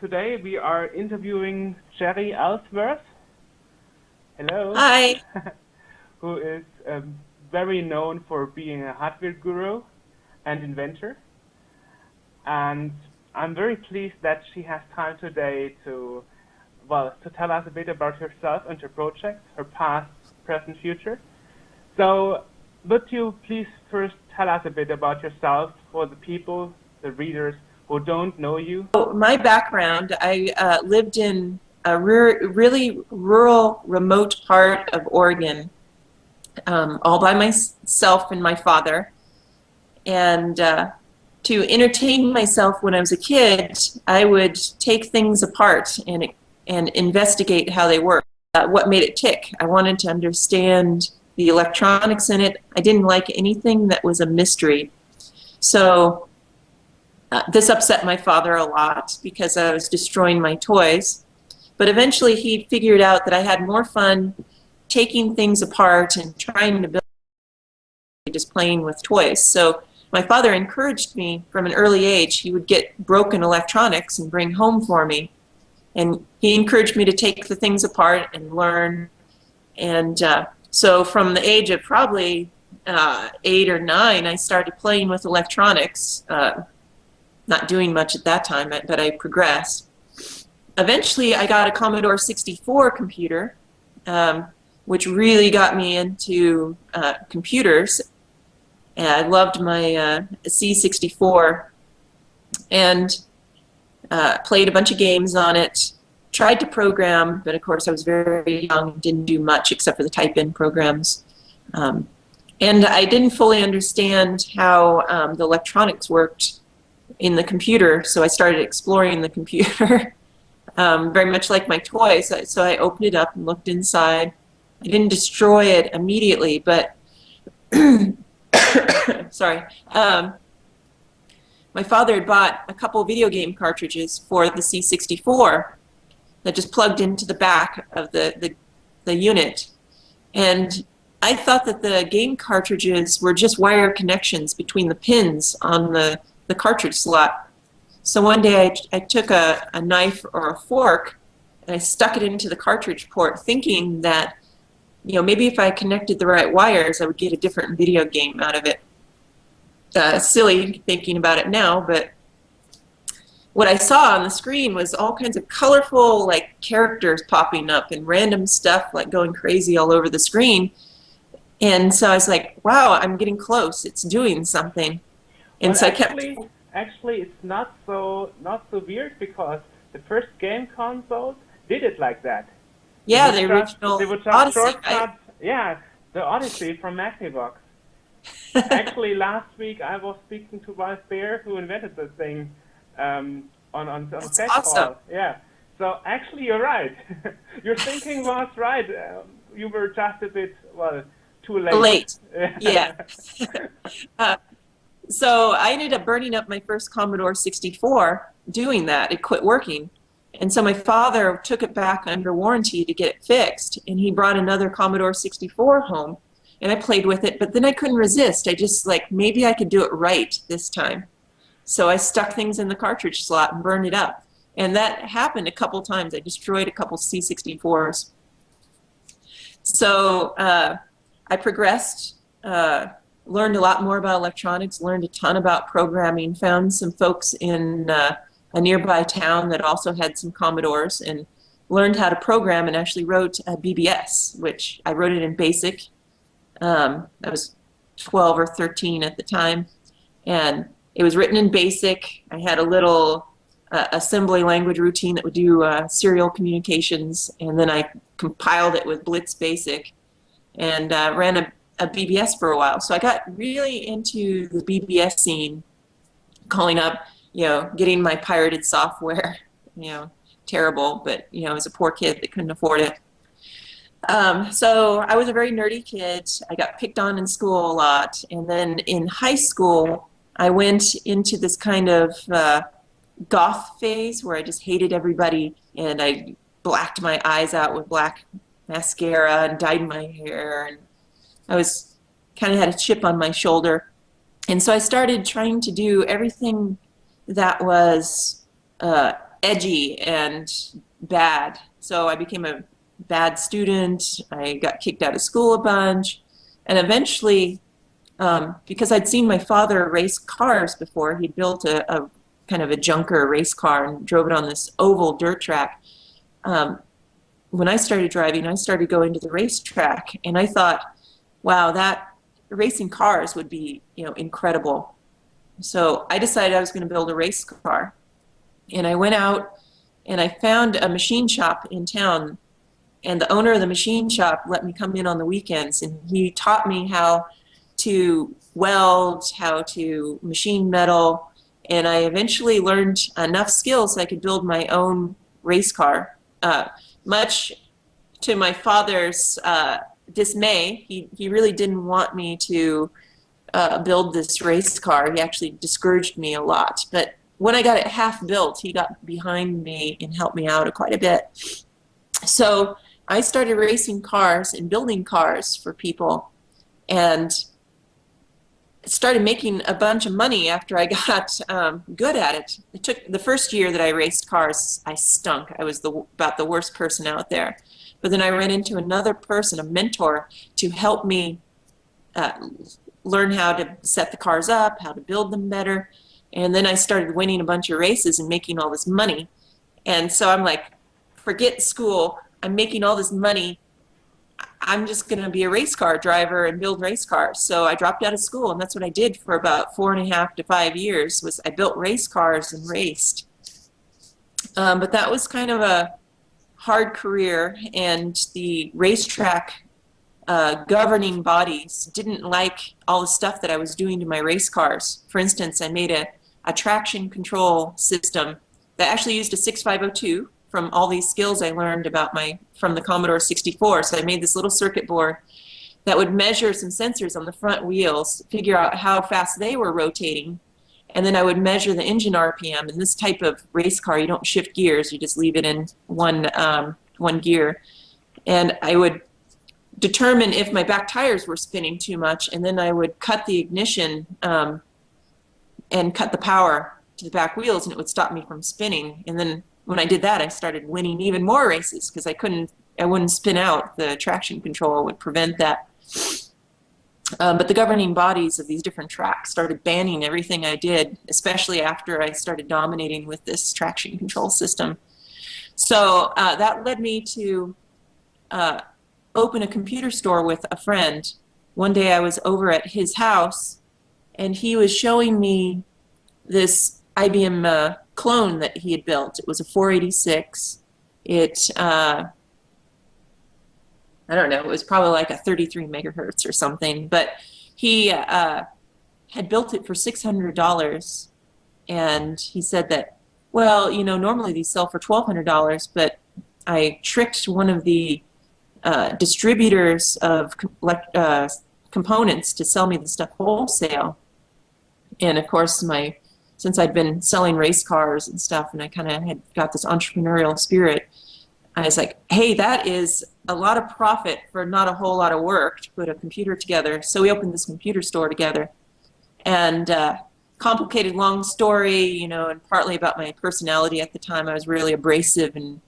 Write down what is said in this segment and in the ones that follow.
today we are interviewing Jeri Ellsworth. Hello. Hi. Who is very known for being a hardware guru and inventor. And I'm very pleased that she has time today to, to tell us a bit about herself and her projects, her past, present, future. So, would you please first tell us a bit about yourself for the people, the readers who don't know you? My background, I lived in a really rural, remote part of Oregon, all by myself and my father. And to entertain myself when I was a kid, I would take things apart and investigate how they work, what made it tick. I wanted to understand the electronics in it. I didn't like anything that was a mystery. So this upset my father a lot because I was destroying my toys. But eventually he figured out that I had more fun taking things apart and trying to build just playing with toys. So my father encouraged me from an early age. He would get broken electronics and bring home for me. And he encouraged me to take the things apart and learn. And so from the age of probably 8 or 9, I started playing with electronics. Not doing much at that time, but I progressed. Eventually, I got a Commodore 64 computer, which really got me into computers. And I loved my C64 and played a bunch of games on it. Tried to program, but of course I was very young, didn't do much except for the type-in programs. And I didn't fully understand how the electronics worked in the computer, so I started exploring the computer, very much like my toys. So I opened it up and looked inside. I didn't destroy it immediately, but sorry. My father had bought a couple video game cartridges for the C64 that just plugged into the back of the unit. And I thought that the game cartridges were just wire connections between the pins on the cartridge slot. So one day I took a knife or a fork and I stuck it into the cartridge port thinking that, maybe if I connected the right wires I would get a different video game out of it. Silly thinking about it now, but what I saw on the screen was all kinds of colorful characters popping up and random stuff going crazy all over the screen. And so I was like, wow, I'm getting close. It's doing something. And well, so actually, it's not so weird because the first game consoles did it like that. Yeah, the original they would just Odyssey, shortcut. right? Yeah, the Odyssey from Magnavox. Actually, last week I was speaking to Ralph Baer, who invented the thing on That's Tech awesome. Hall. Yeah. So actually, you're right. Your thinking was right. You were just a bit too late. Late. Yeah. So I ended up burning up my first Commodore 64 doing that. It quit working. And so my father took it back under warranty to get it fixed, and he brought another Commodore 64 home, and I played with it, but then I couldn't resist. I just maybe I could do it right this time. So I stuck things in the cartridge slot and burned it up. And that happened a couple times. I destroyed a couple C64s. So I progressed, learned a lot more about electronics, learned a ton about programming, found some folks in a nearby town that also had some Commodores, and learned how to program and actually wrote a BBS, which I wrote it in BASIC. I was 12 or 13 at the time, and it was written in BASIC. I had a little assembly language routine that would do serial communications, and then I compiled it with Blitz BASIC and ran a BBS for a while. So I got really into the BBS scene, calling up, getting my pirated software, terrible, but, I was a poor kid that couldn't afford it. So I was a very nerdy kid. I got picked on in school a lot. And then in high school, I went into this kind of goth phase where I just hated everybody, and I blacked my eyes out with black mascara and dyed my hair, and I was kind of had a chip on my shoulder. And so I started trying to do everything that was edgy and bad. So I became a bad student. I got kicked out of school a bunch. And eventually, because I'd seen my father race cars before, he built a kind of a junker race car and drove it on this oval dirt track. When I started driving, I started going to the racetrack, and I thought, wow, that racing cars would be, incredible. So I decided I was going to build a race car. And I went out and I found a machine shop in town, and the owner of the machine shop let me come in on the weekends, and he taught me how to weld, how to machine metal, and I eventually learned enough skills so I could build my own race car. Much to my father's dismay, he really didn't want me to build this race car. He actually discouraged me a lot. But when I got it half built, he got behind me and helped me out quite a bit. So I started racing cars and building cars for people, and started making a bunch of money after I got good at it. It took the first year that I raced cars, I stunk. I was about the worst person out there. But then I ran into another person, a mentor, to help me learn how to set the cars up, how to build them better. And then I started winning a bunch of races and making all this money. And so I'm like, forget school. I'm making all this money. I'm just going to be a race car driver and build race cars. So I dropped out of school, and that's what I did for about 4.5 to 5 years. Was I built race cars and raced. But that was kind of a hard career, and the racetrack governing bodies didn't like all the stuff that I was doing to my race cars. For instance, I made a traction control system that actually used a 6502 from all these skills I learned about from the Commodore 64. So I made this little circuit board that would measure some sensors on the front wheels, figure out how fast they were rotating, and then I would measure the engine RPM. In this type of race car, you don't shift gears, you just leave it in one gear. And I would determine if my back tires were spinning too much, and then I would cut the ignition and cut the power to the back wheels, and it would stop me from spinning. And then when I did that, I started winning even more races because I wouldn't spin out. The traction control would prevent that. But the governing bodies of these different tracks started banning everything I did, especially after I started dominating with this traction control system. So that led me to open a computer store with a friend. One day I was over at his house, and he was showing me this IBM clone that he had built. It was a 486. I don't know, it was probably like a 33 megahertz or something, but he had built it for $600, and he said that, well, normally these sell for $1,200, but I tricked one of the distributors of components to sell me the stuff wholesale. And of course, since I'd been selling race cars and stuff, and I kind of had got this entrepreneurial spirit, I was like, hey, that is a lot of profit for not a whole lot of work to put a computer together. So we opened this computer store together. And complicated, long story, and partly about my personality at the time. I was really abrasive and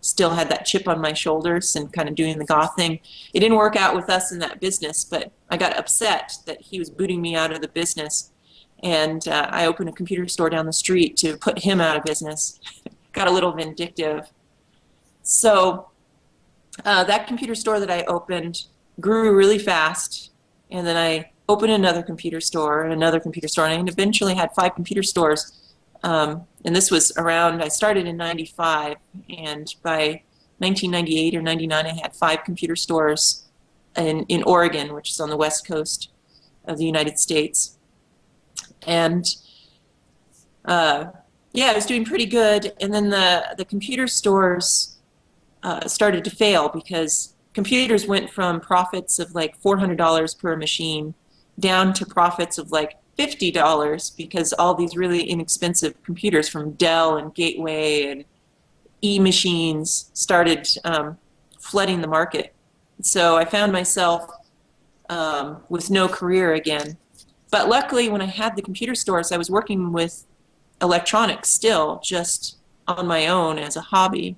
still had that chip on my shoulders and kind of doing the goth thing. It didn't work out with us in that business, but I got upset that he was booting me out of the business. And I opened a computer store down the street to put him out of business. Got a little vindictive. So that computer store that I opened grew really fast, and then I opened another computer store, and I eventually had 5 computer stores. And this was around, I started in 95, and by 1998 or 99, I had 5 computer stores in Oregon, which is on the west coast of the United States. And yeah, I was doing pretty good, and then the computer stores started to fail because computers went from profits of like $400 per machine down to profits of like $50 because all these really inexpensive computers from Dell and Gateway and E-machines started flooding the market. So I found myself with no career again. But luckily, when I had the computer stores, I was working with electronics still, just on my own as a hobby.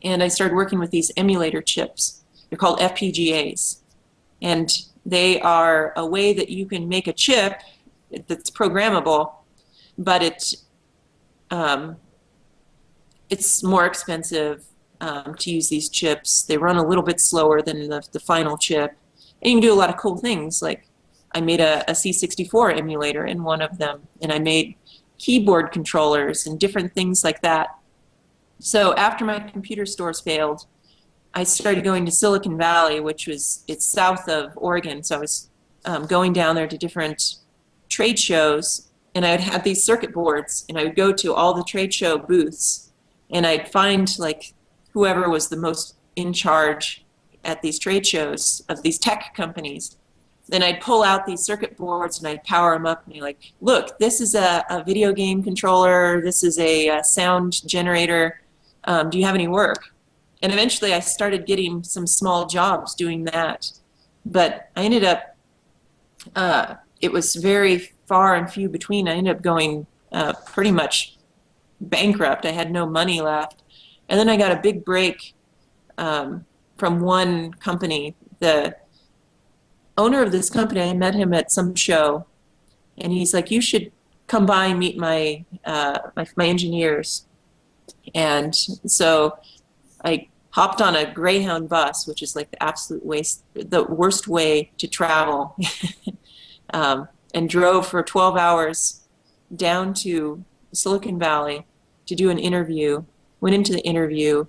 And I started working with these emulator chips. They're called FPGAs. And they are a way that you can make a chip that's programmable, but it's more expensive to use these chips. They run a little bit slower than the final chip. And you can do a lot of cool things. Like I made a C64 emulator in one of them, and I made keyboard controllers and different things like that. So after my computer stores failed, I started going to Silicon Valley, it's south of Oregon. So I was going down there to different trade shows, and I would have these circuit boards, and I would go to all the trade show booths, and I'd find like whoever was the most in charge at these trade shows of these tech companies. Then I'd pull out these circuit boards and I'd power them up and be like, look, this is a video game controller, this is a sound generator, do you have any work? And eventually I started getting some small jobs doing that. But I ended up, it was very far and few between. I ended up going pretty much bankrupt. I had no money left. And then I got a big break from one company. The owner of this company, I met him at some show, and he's like, you should come by and meet my engineers. And so I hopped on a Greyhound bus, which is like the worst way to travel, and drove for 12 hours down to Silicon Valley to do an interview. Went into the interview.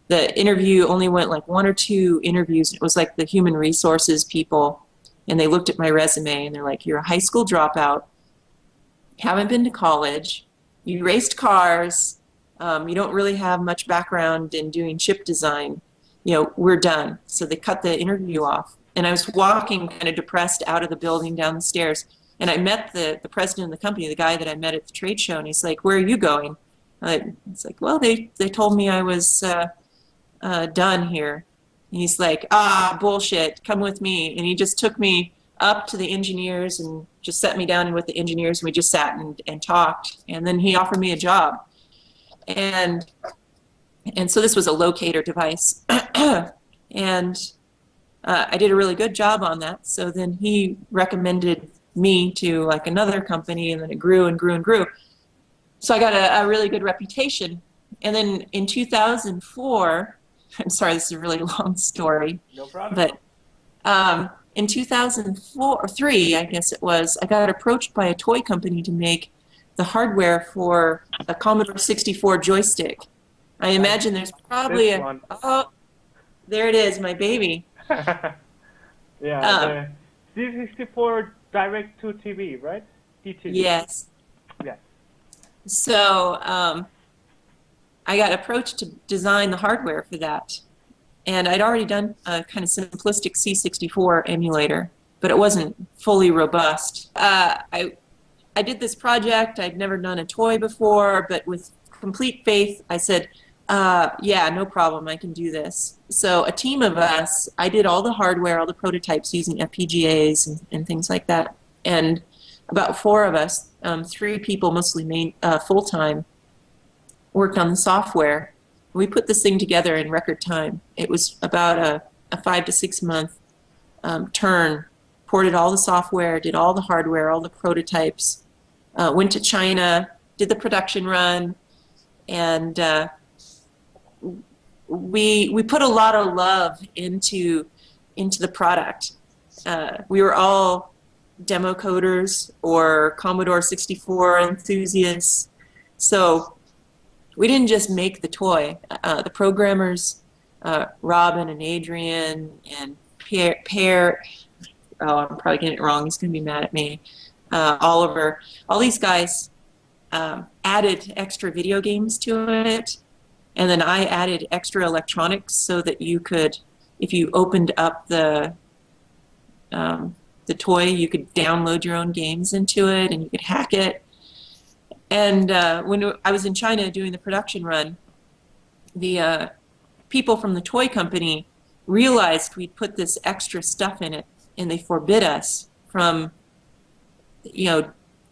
The interview only went like 1 or 2 interviews. It was like the human resources people, and they looked at my resume and they're like, you're a high school dropout, haven't been to college, you raced cars, you don't really have much background in doing chip design, we're done. So they cut the interview off. And I was walking kind of depressed out of the building down the stairs, and I met the president of the company, the guy that I met at the trade show, and he's like, where are you going? It's like, well, they told me I was done here. And he's like, bullshit, come with me. And he just took me up to the engineers and just set me down with the engineers, and we just sat and talked. And then he offered me a job. And so this was a locator device. And I did a really good job on that. So then he recommended me to like another company, and then it grew and grew and grew. So I got a really good reputation. And then in 2004, I'm sorry, this is a really long story. No problem. But in 2004 or 3, I guess it was, I got approached by a toy company to make the hardware for a Commodore 64 joystick. I imagine there's probably oh, there it is, my baby. Yeah, the C64 Direct-to-TV, right? DTV. Yes. Yes. So I got approached to design the hardware for that. And I'd already done a kind of simplistic C64 emulator, but it wasn't fully robust. I did this project. I'd never done a toy before, but with complete faith, I said, yeah, no problem, I can do this. So a team of us, I did all the hardware, all the prototypes using FPGAs and things like that. And about 4 of us, 3 people, mostly full-time, worked on the software. We put this thing together in record time. It was about a 5 to 6 month turn. Ported all the software, did all the hardware, all the prototypes, went to China, did the production run, and we put a lot of love into the product. We were all demo coders or Commodore 64 enthusiasts, so we didn't just make the toy. The programmers, Robin and Adrian and Pierre, oh, I'm probably getting it wrong, he's going to be mad at me, Oliver, all these guys added extra video games to it, and then I added extra electronics so that you could, if you opened up the toy, you could download your own games into it and you could hack it. And when I was in China doing the production run, the people from the toy company realized we'd put this extra stuff in it, and they forbid us from,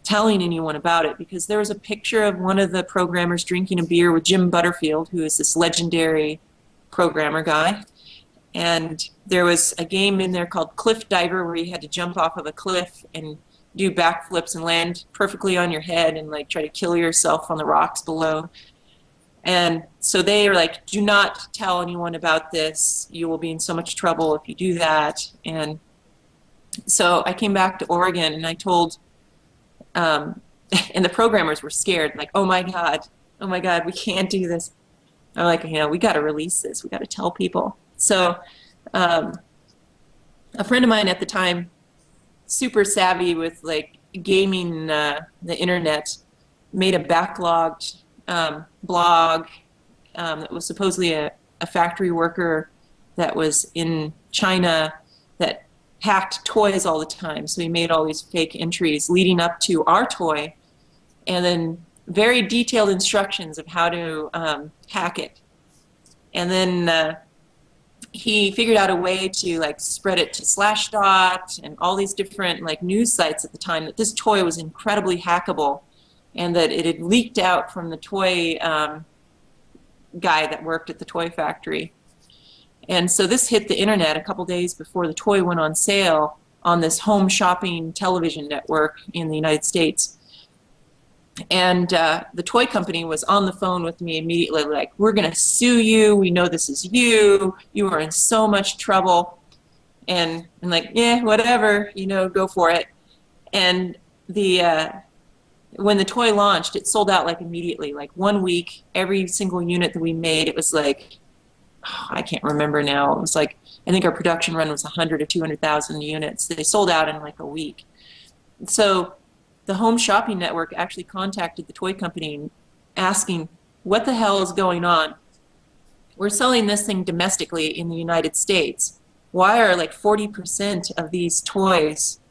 telling anyone about it, because there was a picture of one of the programmers drinking a beer with Jim Butterfield, who is this legendary programmer guy. And there was a game in there called Cliff Diver, where you had to jump off of a cliff and do backflips and land perfectly on your head and like try to kill yourself on the rocks below. And so they are like, do not tell anyone about this. You will be in so much trouble if you do that. And so I came back to Oregon and I told, and the programmers were scared, like, oh my God, we can't do this. I'm like, we got to release this. We got to tell people. So a friend of mine at the time, super savvy with like gaming, the internet, made a backlogged blog that was supposedly a factory worker that was in China that hacked toys all the time. So he made all these fake entries leading up to our toy, and then very detailed instructions of how to hack it. And then he figured out a way to like spread it to Slashdot and all these different like news sites at the time, that this toy was incredibly hackable, and that it had leaked out from the toy guy that worked at the toy factory. And so this hit the internet a couple days before the toy went on sale on this home shopping television network in the United States. And the toy company was on the phone with me immediately, like, we're going to sue you. We know this is you. You are in so much trouble. And I'm like, yeah, whatever, go for it. And when the toy launched, it sold out like immediately, like 1 week. Every single unit that we made, it was like, I can't remember now. It was like, I think our production run was 100 or 200,000 units. They sold out in like a week. So the home shopping network actually contacted the toy company asking, what the hell is going on? We're selling this thing domestically in the United States. Why are like 40% of these toys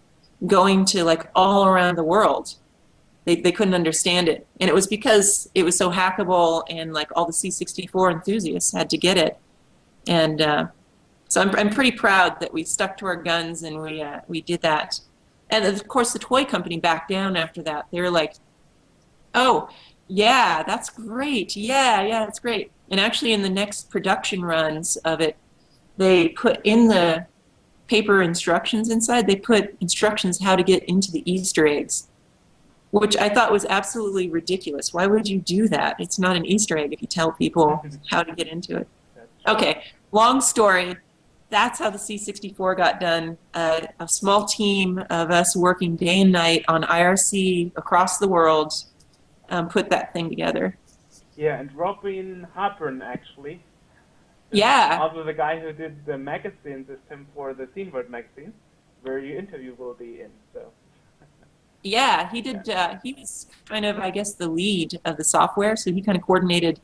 going to like all around the world? They couldn't understand it. And it was because it was so hackable, and like all the C64 enthusiasts had to get it. And so I'm pretty proud that we stuck to our guns and we did that. And of course the toy company backed down after that. They were like, oh, yeah, that's great. Yeah, that's great. And actually in the next production runs of it, they put in the paper instructions inside, they put instructions how to get into the Easter eggs, which I thought was absolutely ridiculous. Why would you do that? It's not an Easter egg if you tell people how to get into it. Okay, long story. That's how the C64 got done. A small team of us working day and night on IRC across the world put that thing together. Yeah, and Robin Harper actually. Yeah. Also the guy who did the magazine system for the Scene World magazine, where your interview will be in. So. Yeah, he did. He was kind of, I guess, the lead of the software. So he kind of coordinated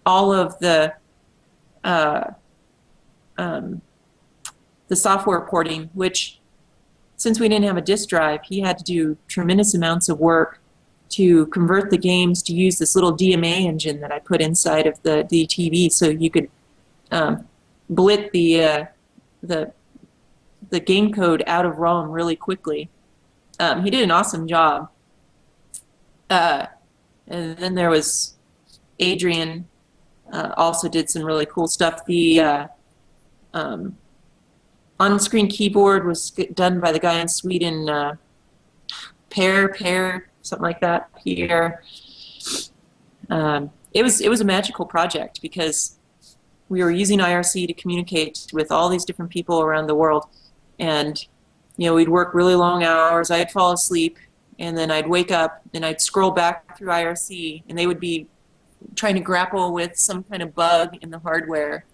all of the software porting, which, since we didn't have a disk drive, he had to do tremendous amounts of work to convert the games to use this little DMA engine that I put inside of the TV, so you could blit the game code out of ROM really quickly. He did an awesome job. And then there was Adrian, also did some really cool stuff. The on-screen keyboard was done by the guy in Sweden, Pear, something like that. Pierre. It was a magical project because we were using IRC to communicate with all these different people around the world, and we'd work really long hours. I'd fall asleep, and then I'd wake up, and I'd scroll back through IRC, and they would be trying to grapple with some kind of bug in the hardware.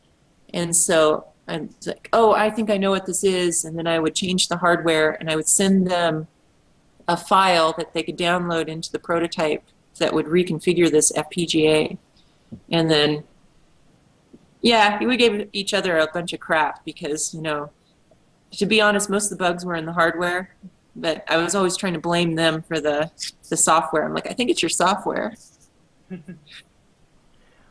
And so I'm like, oh, I think I know what this is. And then I would change the hardware, and I would send them a file that they could download into the prototype that would reconfigure this FPGA. And then, yeah, we gave each other a bunch of crap because, to be honest, most of the bugs were in the hardware, but I was always trying to blame them for the software. I'm like, I think it's your software.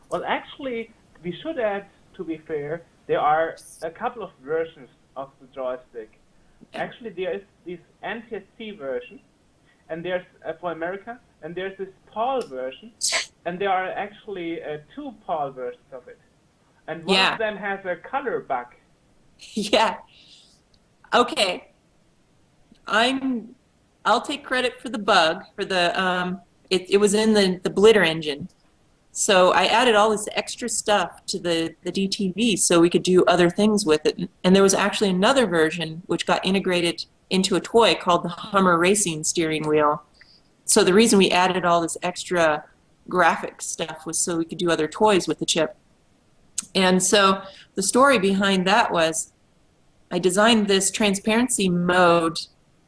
Well, actually, we should add, to be fair, there are a couple of versions of the joystick. Actually, there is this NTSC version, and there's for America, and there's this PAL version, and there are actually two PAL versions of it, and one Yeah. of them has a color bug. Yeah. Okay. I'll take credit for the bug for the it was in the Blitter engine. So I added all this extra stuff to the DTV so we could do other things with it. And there was actually another version which got integrated into a toy called the Hummer Racing steering wheel. So the reason we added all this extra graphic stuff was so we could do other toys with the chip. And so the story behind that was I designed this transparency mode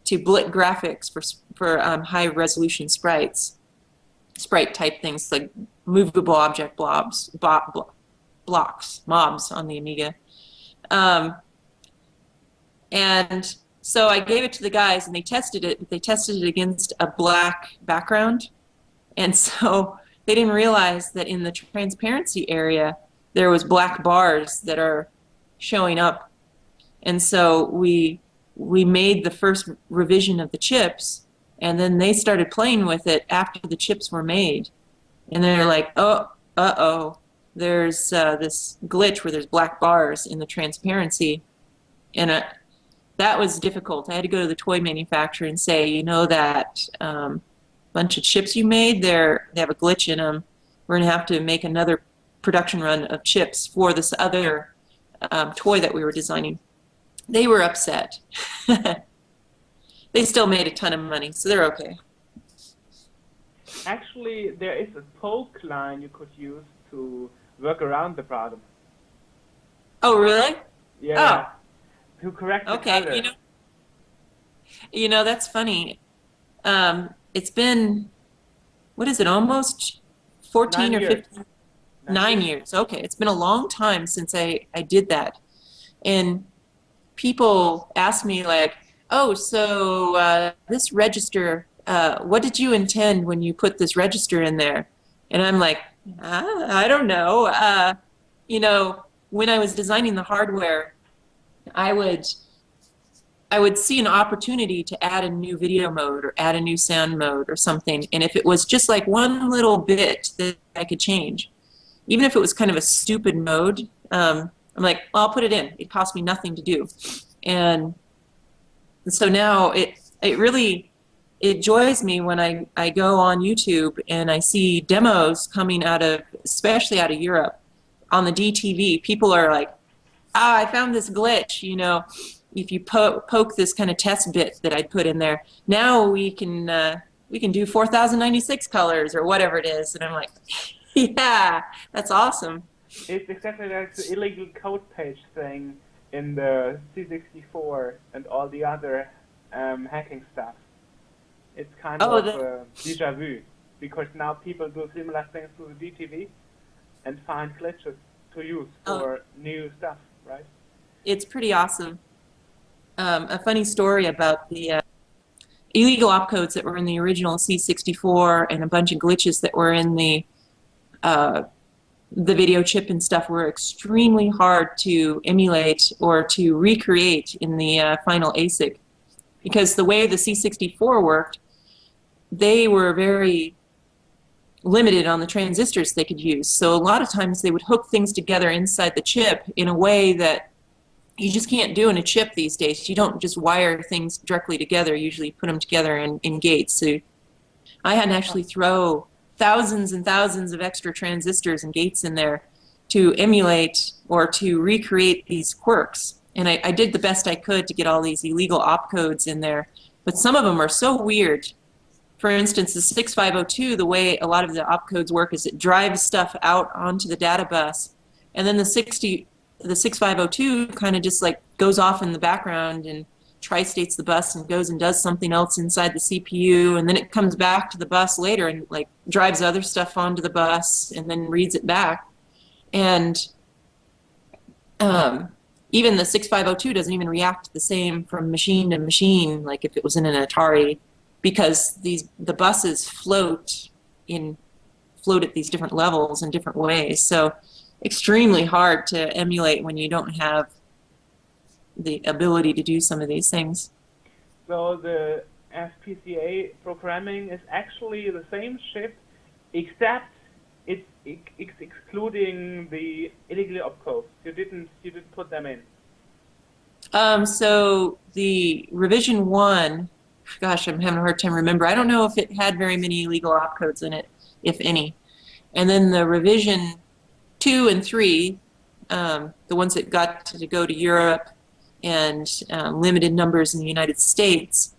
to blit graphics for high resolution sprite type things like movable object blobs, blocks, mobs on the Amiga. And so I gave it to the guys and they tested it. But they tested it against a black background. And so they didn't realize that in the transparency area, there was black bars that are showing up. And so we made the first revision of the chips, and then they started playing with it after the chips were made. And they're like, oh, uh-oh, there's this glitch where there's black bars in the transparency. And that was difficult. I had to go to the toy manufacturer and say, you know that bunch of chips you made, they have a glitch in them. We're going to have to make another production run of chips for this other toy that we were designing. They were upset. They still made a ton of money, so they're okay. Actually, there is a poke line you could use to work around the problem. Oh, really? Yeah. Oh. To correct the color. Okay, you know, that's funny. It's been, what is it, almost 14 or 15? 9 years. Okay, it's been a long time since I did that. And people ask me like, oh, so this register, what did you intend when you put this register in there? And I'm like, I don't know. You know, when I was designing the hardware, I would see an opportunity to add a new video mode or add a new sound mode or something. And if it was just like one little bit that I could change, even if it was kind of a stupid mode, I'm like, well, I'll put it in. It cost me nothing to do. And so now it really, it joys me when I go on YouTube and I see demos coming out of, especially out of Europe, on the DTV. People are like, I found this glitch, you know, if you poke this kind of test bit that I put in there, now we can do 4096 colors or whatever it is. And I'm like, yeah, that's awesome. It's exactly like the illegal code page thing in the C64 and all the other hacking stuff. It's kind of déjà vu, because now people do similar things to the DTV and find glitches to use for new stuff, right? It's pretty awesome. A funny story about the illegal opcodes that were in the original C64 and a bunch of glitches that were in the video chip and stuff were extremely hard to emulate or to recreate in the final ASIC, because the way the C64 worked, they were very limited on the transistors they could use. So a lot of times they would hook things together inside the chip in a way that you just can't do in a chip these days. You don't just wire things directly together. Usually you put them together in gates. So I had to actually throw thousands and thousands of extra transistors and gates in there to emulate or to recreate these quirks. And I did the best I could to get all these illegal opcodes in there. But some of them are so weird. For instance, the 6502, the way a lot of the opcodes work is it drives stuff out onto the data bus. And then the 6502 kind of just like goes off in the background and tri-states the bus and goes and does something else inside the CPU, and then it comes back to the bus later and like drives other stuff onto the bus and then reads it back. And even the 6502 doesn't even react the same from machine to machine like if it was in an Atari, because the buses float at these different levels in different ways. So extremely hard to emulate when you don't have the ability to do some of these things. So the FPGA programming is actually the same chip, except it's excluding the illegal opcodes. You didn't put them in. So the revision 1, gosh, I'm having a hard time remember. I don't know if it had very many illegal opcodes in it, if any. And then the revision 2 and 3, the ones that got to go to Europe and limited numbers in the United States,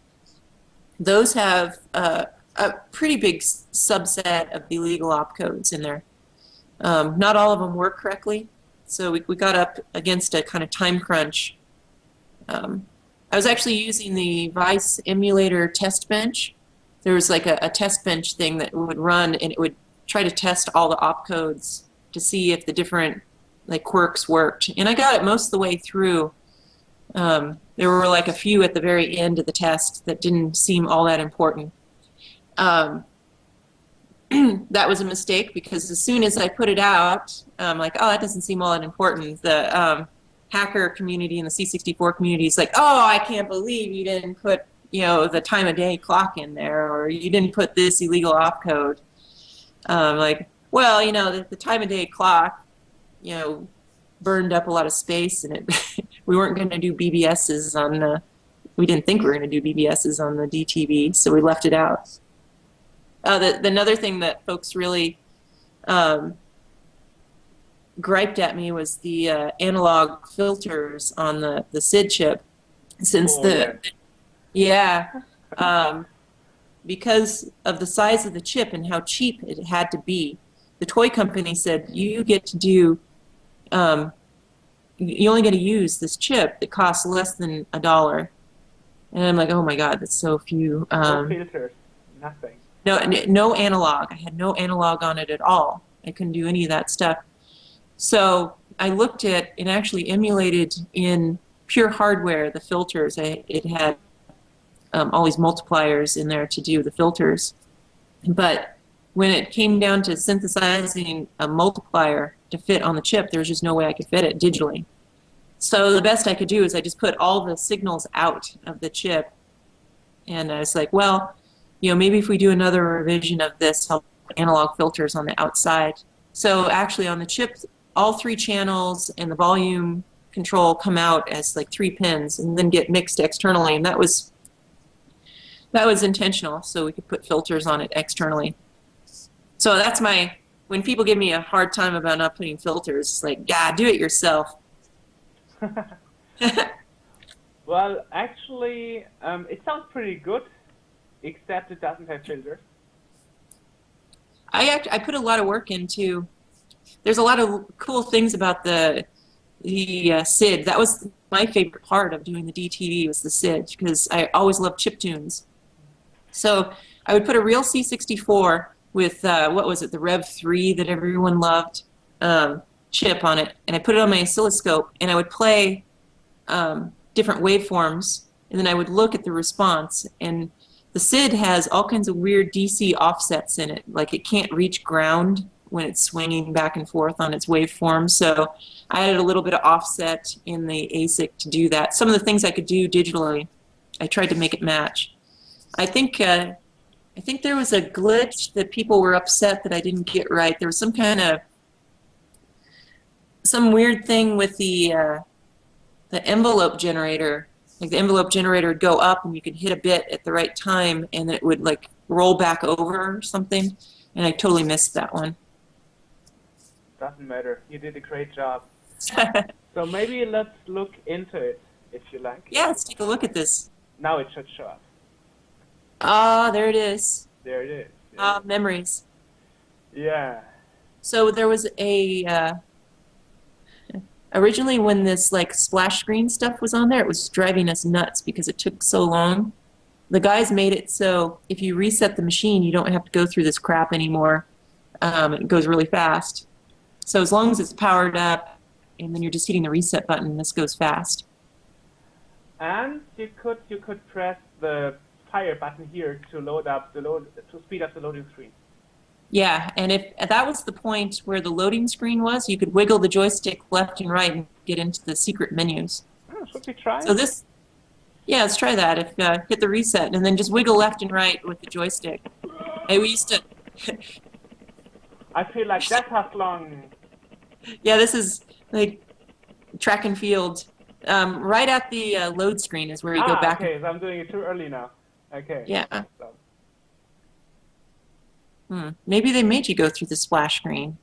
those have a pretty big subset of illegal opcodes in there. Not all of them work correctly, so we got up against a kind of time crunch. I was actually using the Vice emulator test bench. There was like a test bench thing that would run, and it would try to test all the opcodes to see if the different like quirks worked. And I got it most of the way through. There were like a few at the very end of the test that didn't seem all that important. That was a mistake, because as soon as I put it out, I'm like, oh, that doesn't seem all that important. The hacker community and the C64 community is like, oh, I can't believe you didn't put, you know, the time of day clock in there, or you didn't put this illegal opcode. Like, well, you know, the time of day clock, you know, burned up a lot of space, and it we weren't going to do BBSs on we didn't think we were going to do BBSs on the DTV, so we left it out. Another thing that folks really griped at me was the analog filters on the SID chip, since because of the size of the chip and how cheap it had to be. The toy company said, you get to do, you only get to use this chip that costs less than $1. And I'm like, oh my God, that's so few. No filters, nothing. No analog. I had no analog on it at all. I couldn't do any of that stuff. So I looked at and actually emulated in pure hardware the filters. It had all these multipliers in there to do the filters. But when it came down to synthesizing a multiplier to fit on the chip, there was just no way I could fit it digitally. So the best I could do is I just put all the signals out of the chip. And I was like, well, you know, maybe if we do another revision of this, I'll put analog filters on the outside. So actually on the chip, all 3 channels and the volume control come out as like 3 pins and then get mixed externally. And that was intentional, so we could put filters on it externally. So that's when people give me a hard time about not putting filters, it's like, yeah, do it yourself. Well, actually, it sounds pretty good, except it doesn't have filters. I put a lot of work into. There's a lot of cool things about the SID. That was my favorite part of doing the DTV, was the SID, because I always loved chiptunes. So I would put a real C64 with, what was it, the Rev 3 that everyone loved, chip on it, and I put it on my oscilloscope, and I would play different waveforms, and then I would look at the response. And the SID has all kinds of weird DC offsets in it, like it can't reach ground when it's swinging back and forth on its waveform. So I added a little bit of offset in the ASIC to do that. Some of the things I could do digitally, I tried to make it match. I think there was a glitch that people were upset that I didn't get right. There was some weird thing with the envelope generator. Like the envelope generator would go up and you could hit a bit at the right time and then it would like roll back over or something. And I totally missed that one. Doesn't matter. You did a great job. So maybe let's look into it, if you like. Yeah, let's take a look at this. Now it should show up. Ah, there it is. There it is. Ah, memories. Yeah. So there was a originally when this like splash screen stuff was on there, it was driving us nuts because it took so long. The guys made it so if you reset the machine, you don't have to go through this crap anymore. It goes really fast. So as long as it's powered up and then you're just hitting the reset button, this goes fast. And you could press the fire button here to to speed up the loading screen. Yeah, and if that was the point where the loading screen was, you could wiggle the joystick left and right and get into the secret menus. Oh, should we try? So this, Yeah, let's try that. If hit the reset and then just wiggle left and right with the joystick. Hey, we used to. I feel like that has long. Yeah, this is like track and field. Right at the load screen is where you go back. Okay, so I'm doing it too early now. Okay. Yeah. So. Maybe they made you go through the splash screen.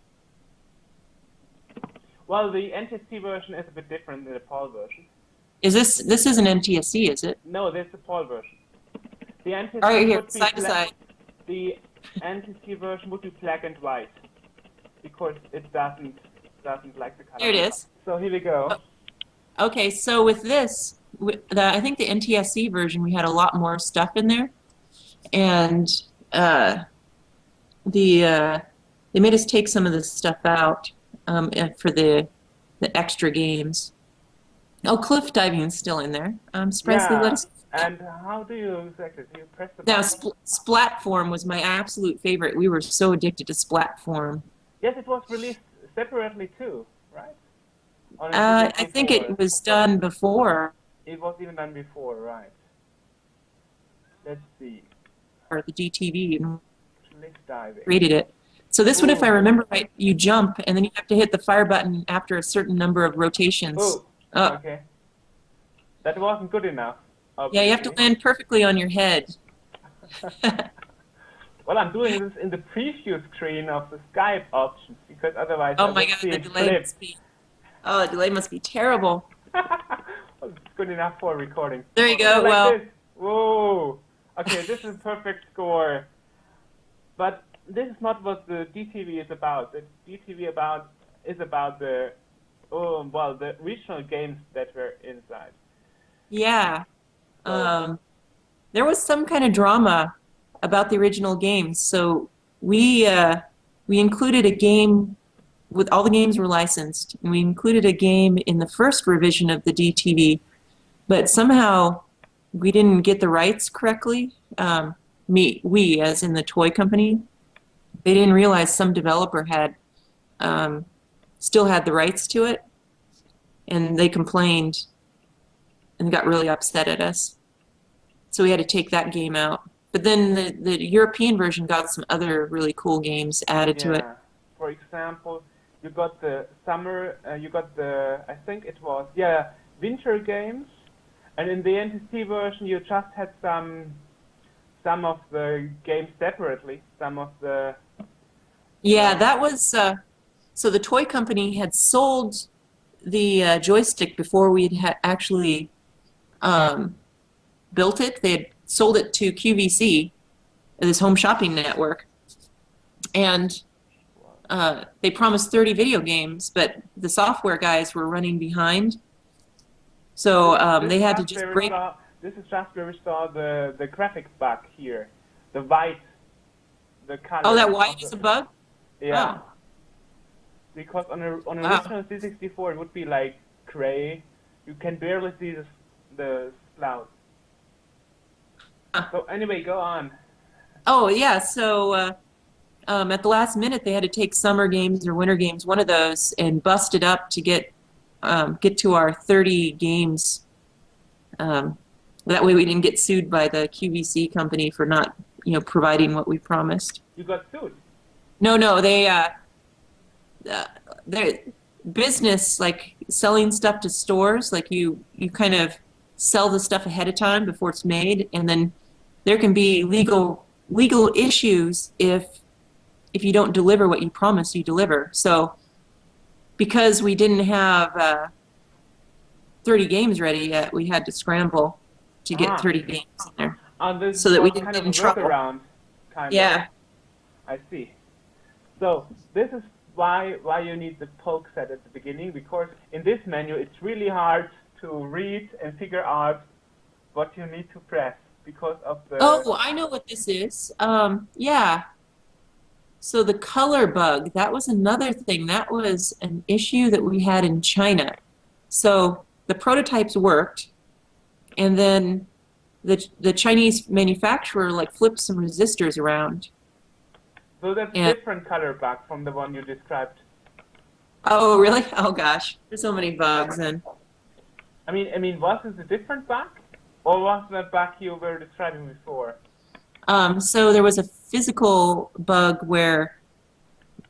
Well, the NTSC version is a bit different than the PAL version. Is this is an NTSC, is it? No, this is the PAL version. The NTSC All right, here, would be side to side. The NTSC version would be black and white because it doesn't like the color. Here it is. So here we go. Okay, so with this, I think the NTSC version, we had a lot more stuff in there, and they made us take some of this stuff out for the extra games. Oh, cliff diving is still in there. I'm surprised they let us. And how do you exactly? Do you press the Now, button? Splatform was my absolute favorite. We were so addicted to Splatform. Yes, it was released separately too, right? I think it was done before. It was even done before, right? Let's see. Or the DTV and Cliff diving. created it. So this one, if I remember right, you jump and then you have to hit the fire button after a certain number of rotations. Oh, okay. That wasn't good enough. Obviously. Yeah, you have to land perfectly on your head. Well, I'm doing this in the preview screen of the Skype options because otherwise oh my god, the delay must be. Oh, the delay must be terrible. Well, it's good enough for recording. There you go. Like well, this. Whoa. Okay, this is a perfect score. But this is not what the DTV is about. The DTV is about the the regional games that were inside. Yeah. There was some kind of drama about the original games, so we included a game with all the games were licensed, and we included a game in the first revision of the DTV, but somehow we didn't get the rights correctly. We, as in the toy company, they didn't realize some developer had still had the rights to it, and they complained and got really upset at us. So we had to take that game out. But then the European version got some other really cool games added to it. For example, you got the summer, you got the, I think it was, winter games. And in the NTC version, you just had some of the games separately, some of the... Yeah, that was, so the toy company had sold the joystick before we had actually built it. They had sold it to QVC, this home shopping network, and they promised 30 video games, but the software guys were running behind, so they had to just break. This is just where we saw the graphics bug here, the white, the color. Oh, that white is a bug? Yeah. Oh. Because on an original C64 it would be like gray. You can barely see the clouds. So anyway, go on. Oh yeah, so at the last minute they had to take summer games or winter games, one of those, and bust it up to get to our 30 games. That way we didn't get sued by the QVC company for not, providing what we promised. You got sued? No, their business, like selling stuff to stores, like you kind of sell the stuff ahead of time before it's made, and then there can be legal issues if you don't deliver what you promise you deliver. So because we didn't have 30 games ready yet, we had to scramble to get 30 games in there, so that we didn't get in trouble. Yeah. I see. So this is why you need the poke set at the beginning, because in this menu it's really hard to read and figure out what you need to press because of the... Oh, I know what this is. Yeah. So the color bug, that was another thing. That was an issue that we had in China. So the prototypes worked, and then the Chinese manufacturer flipped some resistors around. So that's a different color bug from the one you described. Oh, really? Oh gosh, there's so many bugs. And I mean, was this a different bug? Or was the bug you were describing before? So there was a physical bug where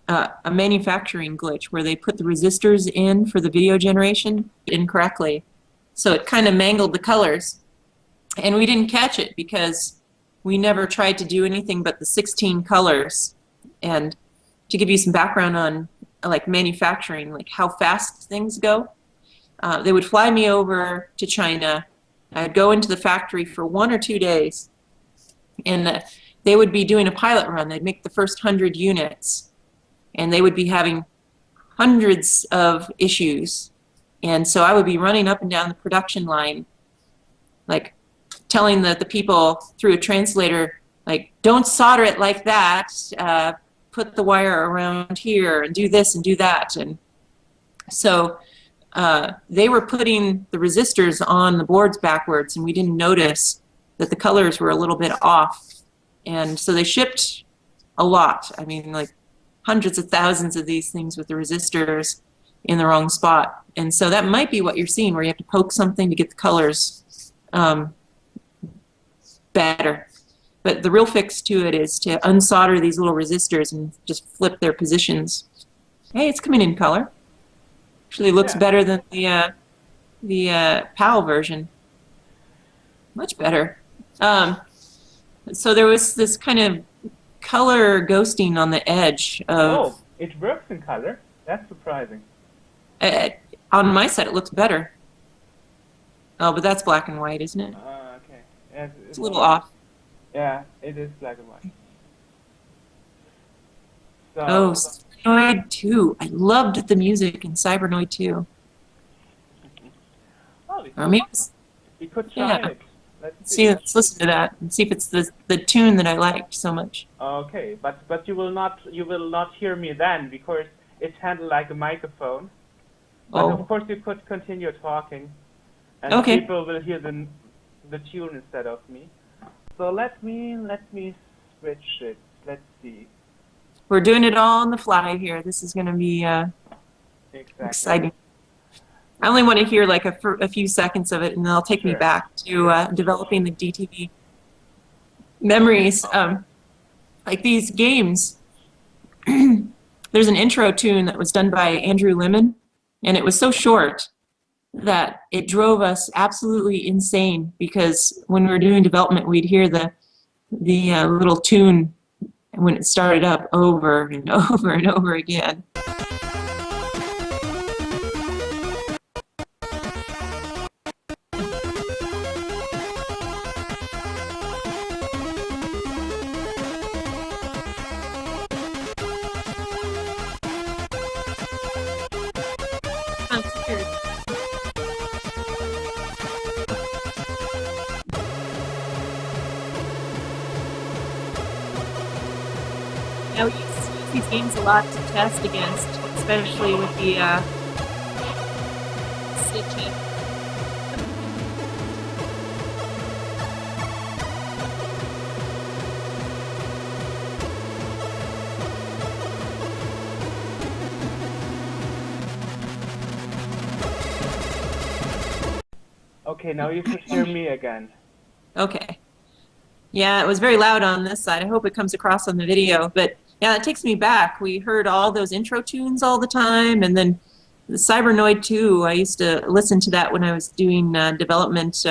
a manufacturing glitch where they put the resistors in for the video generation incorrectly. So it kind of mangled the colors. And we didn't catch it because we never tried to do anything but the 16 colors. And to give you some background on like manufacturing, like how fast things go, they would fly me over to China. I'd go into the factory for 1 or 2 days, and they would be doing a pilot run. They'd make the first 100 units, and they would be having hundreds of issues. And so I would be running up and down the production line, like telling the people through a translator, like, don't solder it like that, put the wire around here and do this and do that. And so they were putting the resistors on the boards backwards, and we didn't notice that the colors were a little bit off. And so they shipped a lot. I mean, like hundreds of thousands of these things with the resistors in the wrong spot. And so that might be what you're seeing, where you have to poke something to get the colors better. But the real fix to it is to unsolder these little resistors and just flip their positions. Hey, it's coming in color. Actually looks better than the PAL version. Much better. So there was this kind of color ghosting on the edge of... Oh, it works in color? That's surprising. On my side, it looks better. Oh, but that's black and white, isn't it? Okay. Yeah, it's a little off. Yeah, it is black and white. So, oh, Cybernoid 2. I loved the music in Cybernoid 2. Oh, Or maybe we could try it. Let's listen to that and see if it's the tune that I liked so much. Okay, but you will not hear me then, because it's handled like a microphone. But of course you could continue talking, and people will hear the tune instead of me. So let me switch it. Let's see. We're doing it all on the fly here. This is going to be exciting. I only want to hear like a few seconds of it, and they'll take me back to developing the DTV memories. Like these games, there's an intro tune that was done by Andrew Lemon, and it was so short that it drove us absolutely insane, because when we were doing development, we'd hear the little tune when it started up over and over and over again. Yeah, we used to use these games a lot to test against, especially with the SID chip. Okay, now you should hear me again. Okay. Yeah, it was very loud on this side. I hope it comes across on the video, but yeah, it takes me back. We heard all those intro tunes all the time, and then the Cybernoid 2, I used to listen to that when I was doing development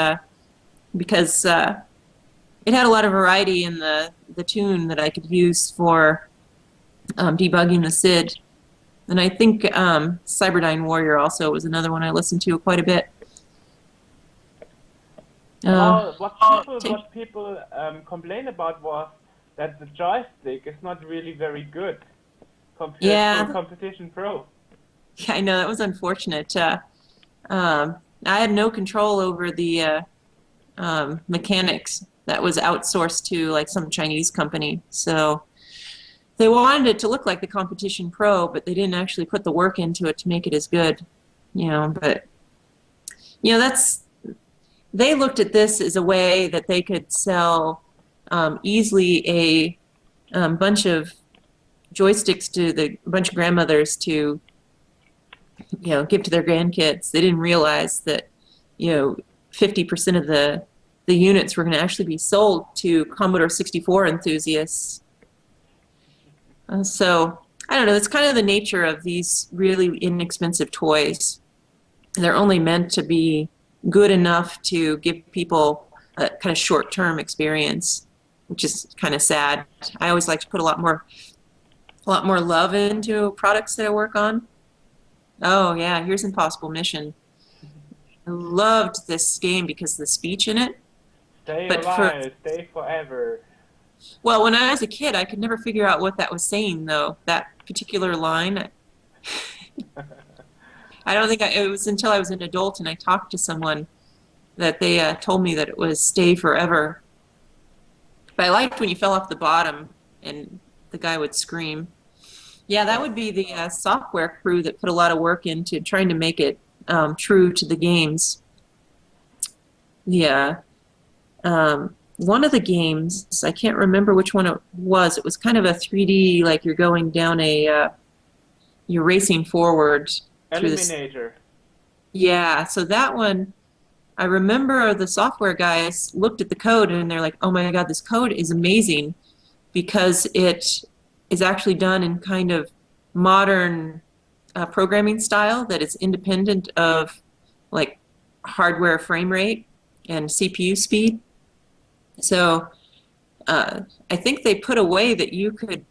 because it had a lot of variety in the tune that I could use for debugging the SID. And I think Cyberdyne Warrior also was another one I listened to quite a bit. What people complain about was that the joystick is not really very good compared to Competition Pro. Yeah, I know, that was unfortunate. I had no control over the mechanics. That was outsourced to like some Chinese company. So they wanted it to look like the Competition Pro, but they didn't actually put the work into it to make it as good. You know, but you know, they looked at this as a way that they could sell easily a bunch of joysticks to a bunch of grandmothers to, give to their grandkids. They didn't realize that, 50% of the the units were going to actually be sold to Commodore 64 enthusiasts. So I don't know, it's kind of the nature of these really inexpensive toys. They're only meant to be good enough to give people a kind of short-term experience, which is kind of sad. I always like to put a lot more love into products that I work on. Oh yeah, here's Impossible Mission. I loved this game because of the speech in it. Stay alive, stay forever. Well, when I was a kid, I could never figure out what that was saying, though. That particular line. I don't think it was until I was an adult and I talked to someone that they told me that it was stay forever. But I liked when you fell off the bottom and the guy would scream. Yeah, that would be the software crew that put a lot of work into trying to make it true to the games. Yeah. One of the games, I can't remember which one it was kind of a 3D, like you're going down you're racing forward. Eliminator. Yeah, so that one, I remember the software guys looked at the code and they're like, oh my God, this code is amazing because it is actually done in kind of modern programming style that is independent of like hardware frame rate and CPU speed. So I think they put a way that you could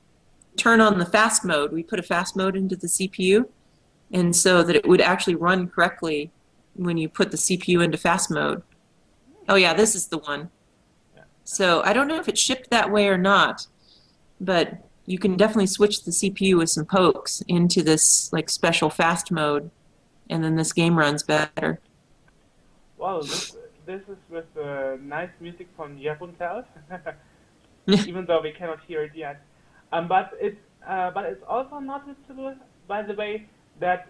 turn on the fast mode. We put a fast mode into the CPU, and so that it would actually run correctly when you put the CPU into fast mode. Oh yeah, this is the one. So I don't know if it shipped that way or not, but you can definitely switch the CPU with some pokes into this like special fast mode, and then this game runs better. Wow, this is with nice music from Jeruntel, even though we cannot hear it yet. But it's also noticeable, by the way, that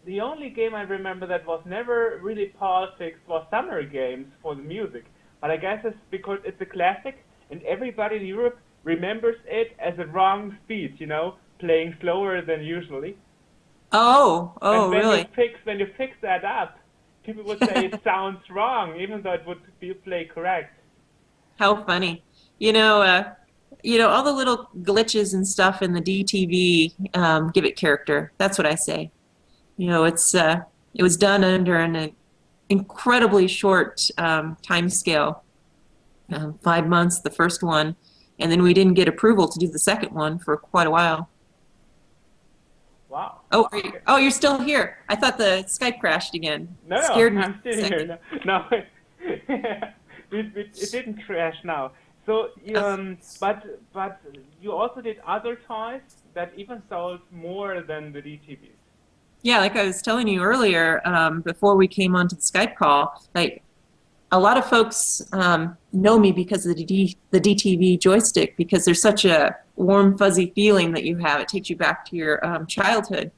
the only game I remember that was never really politics was Summer Games for the music. But I guess it's because it's a classic, and everybody in Europe remembers it as a wrong speed, you know, playing slower than usually. Oh, and really? When you fix that up, people would say it sounds wrong, even though it would be play correct. How funny. You know, all the little glitches and stuff in the DTV give it character. That's what I say. You know, it was done under an incredibly short time scale. 5 months, the first one, and then we didn't get approval to do the second one for quite a while. Wow. Oh, you're still here. I thought the Skype crashed again. No, Scared me I'm still here. No, it didn't crash now. So, but you also did other toys that even sold more than the DTVs. Yeah, like I was telling you earlier, before we came onto the Skype call, like a lot of folks know me because of the DTV joystick, because there's such a warm, fuzzy feeling that you have. It takes you back to your childhood.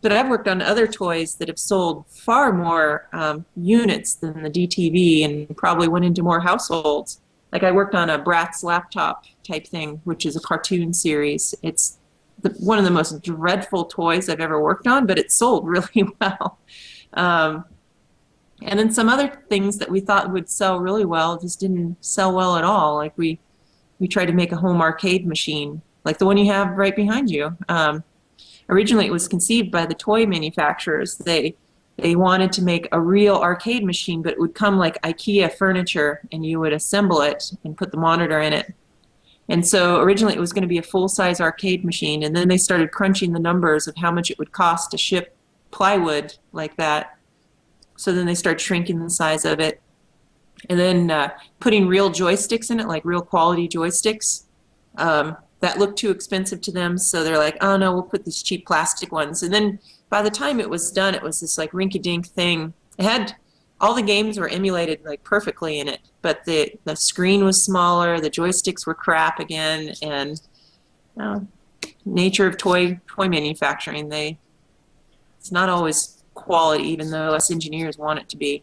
But I've worked on other toys that have sold far more units than the DTV and probably went into more households. Like I worked on a Bratz laptop type thing, which is a cartoon series. It's one of the most dreadful toys I've ever worked on, but it sold really well. And then some other things that we thought would sell really well just didn't sell well at all. Like we tried to make a home arcade machine, like the one you have right behind you. Originally, it was conceived by the toy manufacturers. They wanted to make a real arcade machine, but it would come like IKEA furniture, and you would assemble it and put the monitor in it. And so originally it was going to be a full-size arcade machine, and then they started crunching the numbers of how much it would cost to ship plywood like that. So then they started shrinking the size of it, and then putting real joysticks in it, like real quality joysticks. That looked too expensive to them, so they're like, oh no, we'll put these cheap plastic ones. And then by the time it was done, it was this like rinky-dink thing. It had all the games were emulated like perfectly in it, but the screen was smaller, the joysticks were crap again, and nature of toy manufacturing, it's not always quality, even though us engineers want it to be.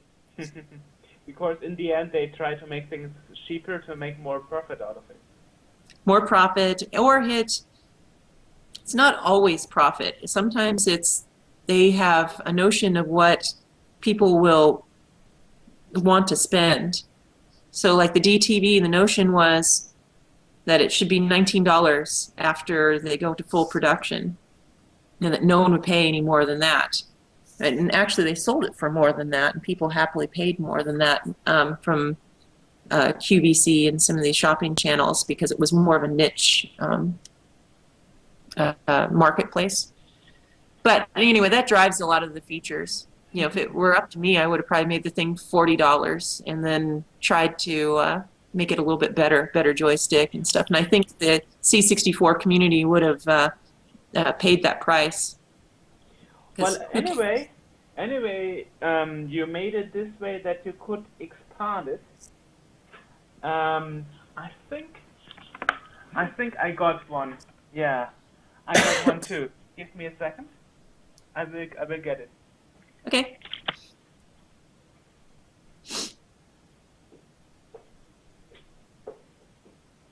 Because in the end, they try to make things cheaper to make more profit out of it. More profit, or it's not always profit. Sometimes they have a notion of what people will want to spend. So like the DTV, the notion was that it should be $19 after they go to full production, and that no one would pay any more than that. And actually, they sold it for more than that, and people happily paid more than that from QVC and some of these shopping channels because it was more of a niche marketplace. But anyway, that drives a lot of the features. You know, if it were up to me, I would have probably made the thing $40 and then tried to make it a little bit better joystick and stuff. And I think the C64 community would have paid that price. Well, anyway, you made it this way that you could expand it. I think I got one. Yeah, I got one too. Give me a second. I will get it. Okay.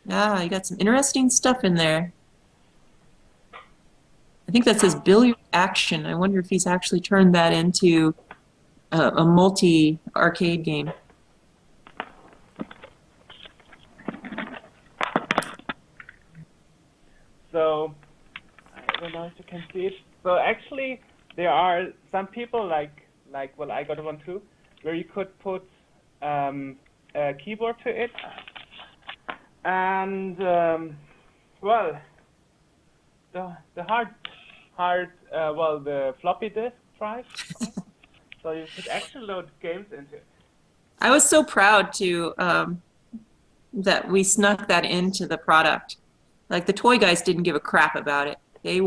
Ah, you got some interesting stuff in there. I think that says billiard action. I wonder if he's actually turned that into a multi-arcade game. So, I don't know if you can see it. So actually, there are some people like well, I got one too, where you could put a keyboard to it, and well, the well, the floppy disk drive. So you could actually load games into it. I was so proud to that we snuck that into the product. Like the toy guys didn't give a crap about it. They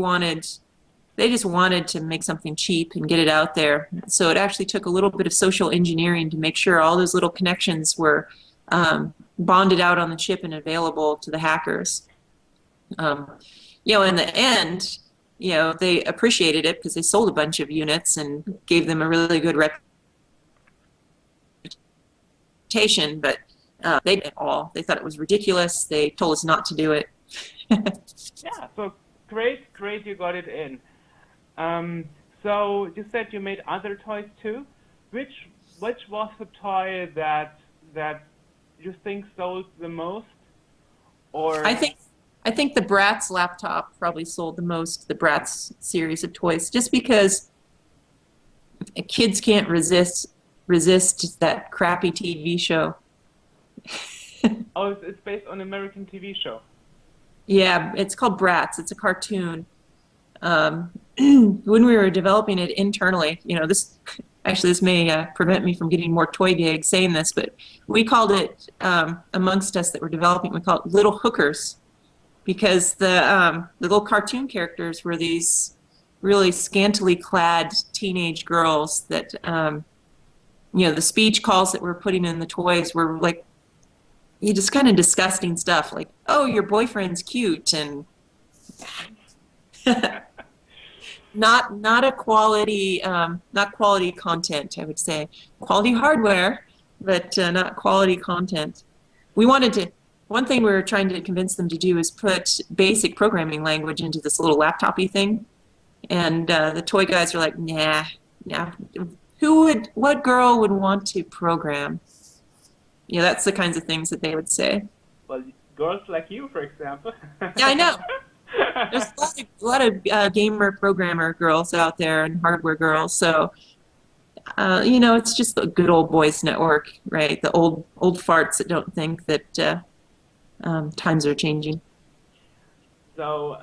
just wanted to make something cheap and get it out there. So it actually took a little bit of social engineering to make sure all those little connections were bonded out on the chip and available to the hackers. You know, in the end, you know, they appreciated it because they sold a bunch of units and gave them a really good reputation, but they didn't all. They thought it was ridiculous. They told us not to do it. Yeah, so great you got it in. So you said you made other toys too. Which was the toy that you think sold the most? Or I think the Bratz laptop probably sold the most, the Bratz series of toys, just because kids can't resist that crappy TV show. Oh, it's based on an American TV show. Yeah, it's called Bratz. It's a cartoon. When we were developing it internally, you know, this may prevent me from getting more toy gigs saying this, but we called it, amongst us that were developing, we called it Little Hookers, because the little cartoon characters were these really scantily clad teenage girls that, you know, the speech calls that we're putting in the toys were like, you just kind of disgusting stuff, like, oh, your boyfriend's cute, and not a quality, not quality content, I would say. Quality hardware, but not quality content. We wanted to, one thing we were trying to convince them to do is put basic programming language into this little laptop-y thing, and the toy guys are like, nah. What girl would want to program? You know, that's the kinds of things that they would say. Well, girls like you, for example. Yeah, I know. There's a lot of gamer programmer girls out there and hardware girls. So, you know, it's just the good old boys network, right? The old farts that don't think that times are changing. So,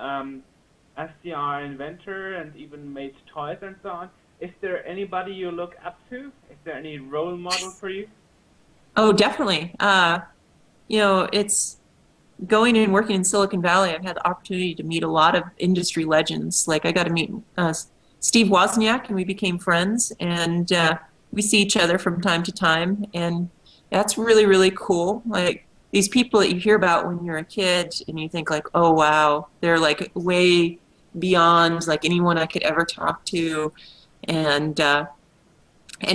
as you are an inventor and even made toys and so on, is there anybody you look up to? Is there any role model for you? Oh, definitely. You know, it's going and working in Silicon Valley. I've had the opportunity to meet a lot of industry legends. Like I got to meet Steve Wozniak, and we became friends, and we see each other from time to time, and that's really, really cool. Like these people that you hear about when you're a kid, and you think like, oh wow, they're like way beyond like anyone I could ever talk to, and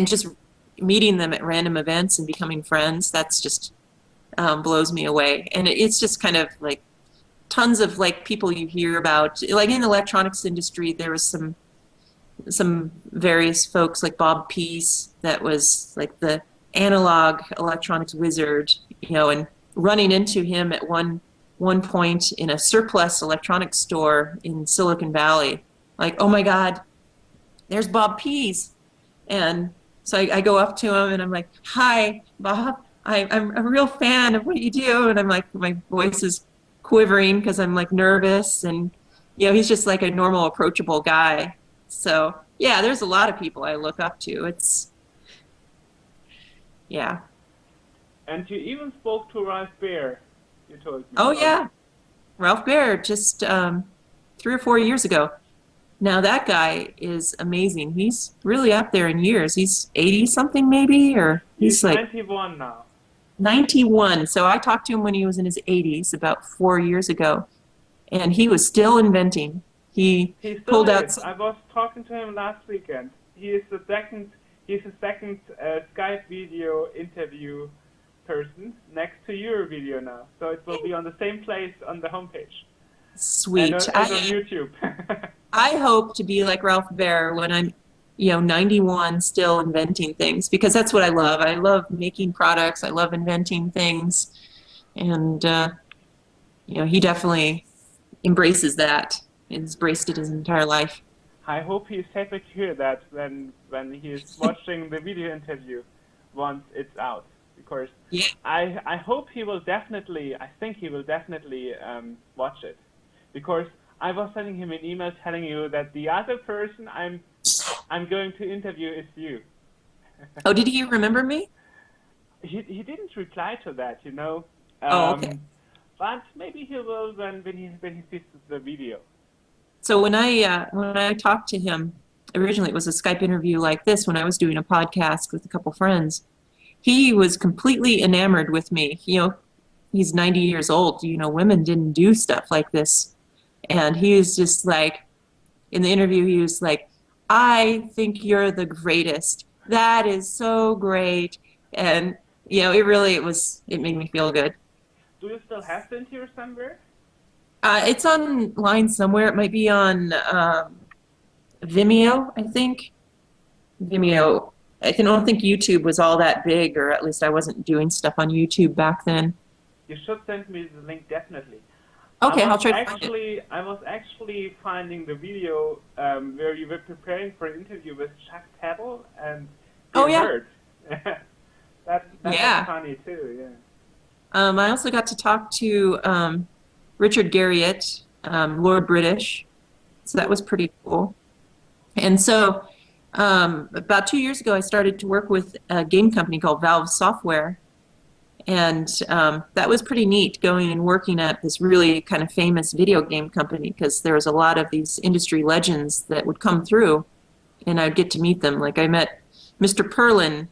just meeting them at random events and becoming friends, that's just blows me away. And it's just kind of like tons of like people you hear about, like in the electronics industry, there was some various folks like Bob Pease, that was like the analog electronics wizard, you know, and running into him at one point in a surplus electronics store in Silicon Valley. Like, oh my God, there's Bob Pease. And so I go up to him and I'm like, hi, Bob. I'm a real fan of what you do. And I'm like, my voice is quivering because I'm like nervous. And, you know, he's just like a normal, approachable guy. So, yeah, there's a lot of people I look up to. It's, yeah. And you even spoke to Ralph Baer, you told me. Oh, yeah. Ralph Baer just 3 or 4 years ago. Now that guy is amazing. He's really up there in years. He's 80 something maybe, or He's like 91 now. 91. So I talked to him when he was in his 80s about 4 years ago, and he was still inventing. He still pulled is. out. I was talking to him last weekend. He is the second. He's the second Skype video interview person next to your video now. So it will be on the same place on the homepage. Sweet. And on YouTube. I hope to be like Ralph Baer when I'm, you know, 91, still inventing things, because that's what I love. I love making products. I love inventing things, and you know, he definitely embraces that. He's embraced it his entire life. I hope he's happy to hear that when he's watching the video interview once it's out, because yeah. I hope he will definitely. I think he will definitely watch it, because I was sending him an email telling you that the other person I'm going to interview is you. Oh, did he remember me? He didn't reply to that, you know. Oh, okay. But maybe he will when he sees the video. So when I talked to him, originally it was a Skype interview like this when I was doing a podcast with a couple friends. He was completely enamored with me. You know, he's 90 years old. You know, women didn't do stuff like this. And he was just like, in the interview, he was like, I think you're the greatest. That is so great. And, you know, it made me feel good. Do you still have the interview somewhere? It's online somewhere. It might be on Vimeo, I think. Vimeo. I don't think YouTube was all that big, or at least I wasn't doing stuff on YouTube back then. You should send me the link, definitely. Okay, I'll try to find it. I was actually finding the video where you were preparing for an interview with Chuck Taddle and Bill Hurd. That was funny too, yeah. I also got to talk to Richard Garriott, Lord British, so that was pretty cool. And so about 2 years ago, I started to work with a game company called Valve Software. And that was pretty neat, going and working at this really kind of famous video game company, because there was a lot of these industry legends that would come through, and I'd get to meet them. Like I met Mr. Perlin,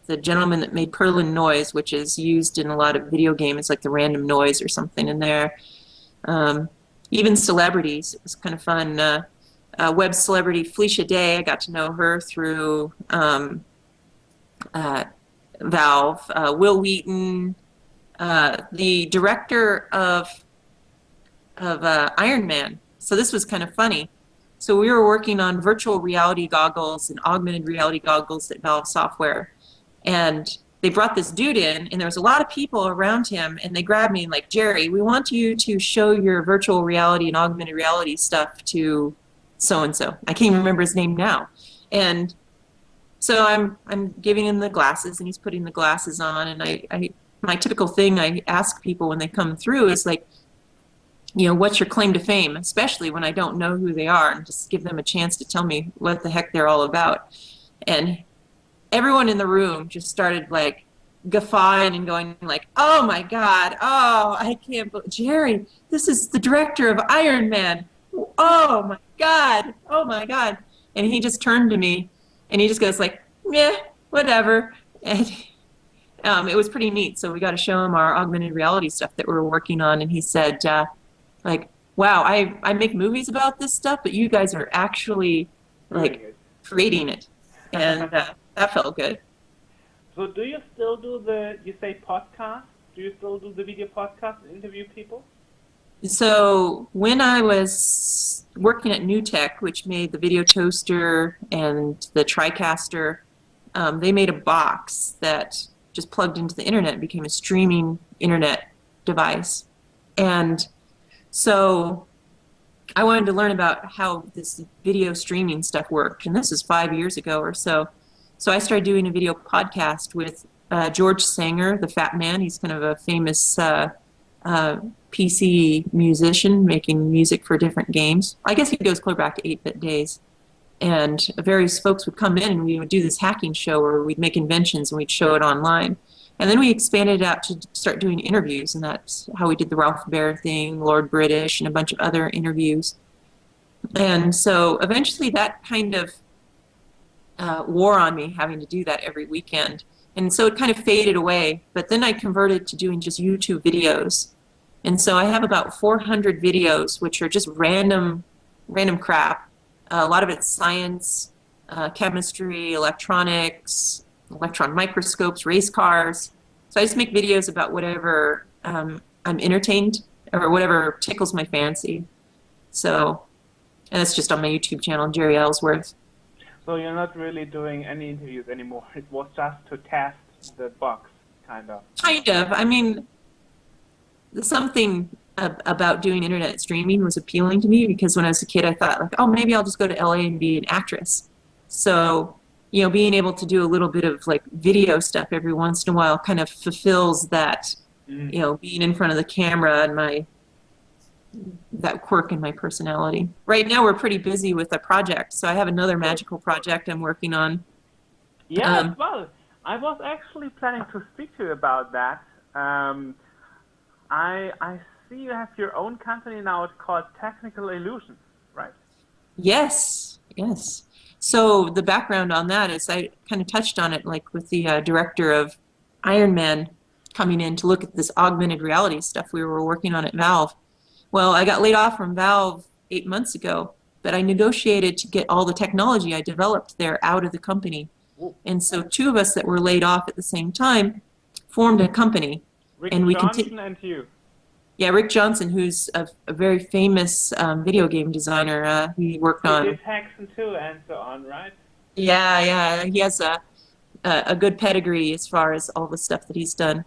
the gentleman that made Perlin noise, which is used in a lot of video games. It's like the random noise or something in there. Even celebrities. It was kind of fun. Web celebrity Felicia Day, I got to know her through Valve. Will Wheaton, the director of Iron Man. So this was kind of funny. So we were working on virtual reality goggles and augmented reality goggles at Valve Software. And they brought this dude in, and there was a lot of people around him, and they grabbed me and like, Jeri, we want you to show your virtual reality and augmented reality stuff to so-and-so. I can't even remember his name now. And so I'm giving him the glasses, and he's putting the glasses on, and my typical thing I ask people when they come through is like, you know, what's your claim to fame, especially when I don't know who they are, and just give them a chance to tell me what the heck they're all about. And everyone in the room just started like guffawing and going like, oh my God, oh, I can't believe, Jeri, this is the director of Iron Man. Oh my God, oh my God. And he just turned to me and he just goes like, yeah, whatever. And it was pretty neat. So we got to show him our augmented reality stuff that we were working on. And he said, like, wow, I make movies about this stuff, but you guys are actually like creating it. And that felt good. So do you still do you say podcast? Do you still do the video podcast and interview people? So when I was working at New Tech, which made the video toaster and the TriCaster, they made a box that just plugged into the internet and became a streaming internet device. And so I wanted to learn about how this video streaming stuff worked, and this is 5 years ago or so. So I started doing a video podcast with George Sanger, the Fat Man. He's kind of a famous PC musician making music for different games. I guess he goes clear back to 8-bit days. And various folks would come in and we would do this hacking show where we'd make inventions and we'd show it online. And then we expanded it out to start doing interviews, and that's how we did the Ralph Baer thing, Lord British, and a bunch of other interviews. And so eventually that kind of wore on me, having to do that every weekend. And so it kind of faded away. But then I converted to doing just YouTube videos. And so I have about 400 videos, which are just random crap. A lot of it's science, chemistry, electronics, electron microscopes, race cars. So I just make videos about whatever I'm entertained or whatever tickles my fancy. So, and it's just on my YouTube channel, Jeri Ellsworth. So you're not really doing any interviews anymore. It was just to test the box, kind of. Kind of. I mean, something about doing internet streaming was appealing to me because when I was a kid, I thought, like, oh, maybe I'll just go to LA and be an actress. So, you know, being able to do a little bit of like video stuff every once in a while kind of fulfills that, you know, being in front of the camera and that quirk in my personality. Right now we're pretty busy with a project, so I have another magical project I'm working on. Yeah, well, I was actually planning to speak to you about that. I see you have your own company now. It's called Technical Illusions, right? Yes, yes. So the background on that is I kind of touched on it, like with the director of Iron Man coming in to look at this augmented reality stuff we were working on at Valve. Well, I got laid off from Valve 8 months ago, but I negotiated to get all the technology I developed there out of the company. And so two of us that were laid off at the same time formed a company. Rick and we Johnson and you. Yeah, Rick Johnson, who's a very famous video game designer. He worked on... He did Hexen 2 and so on, right? Yeah, yeah. He has a good pedigree as far as all the stuff that he's done.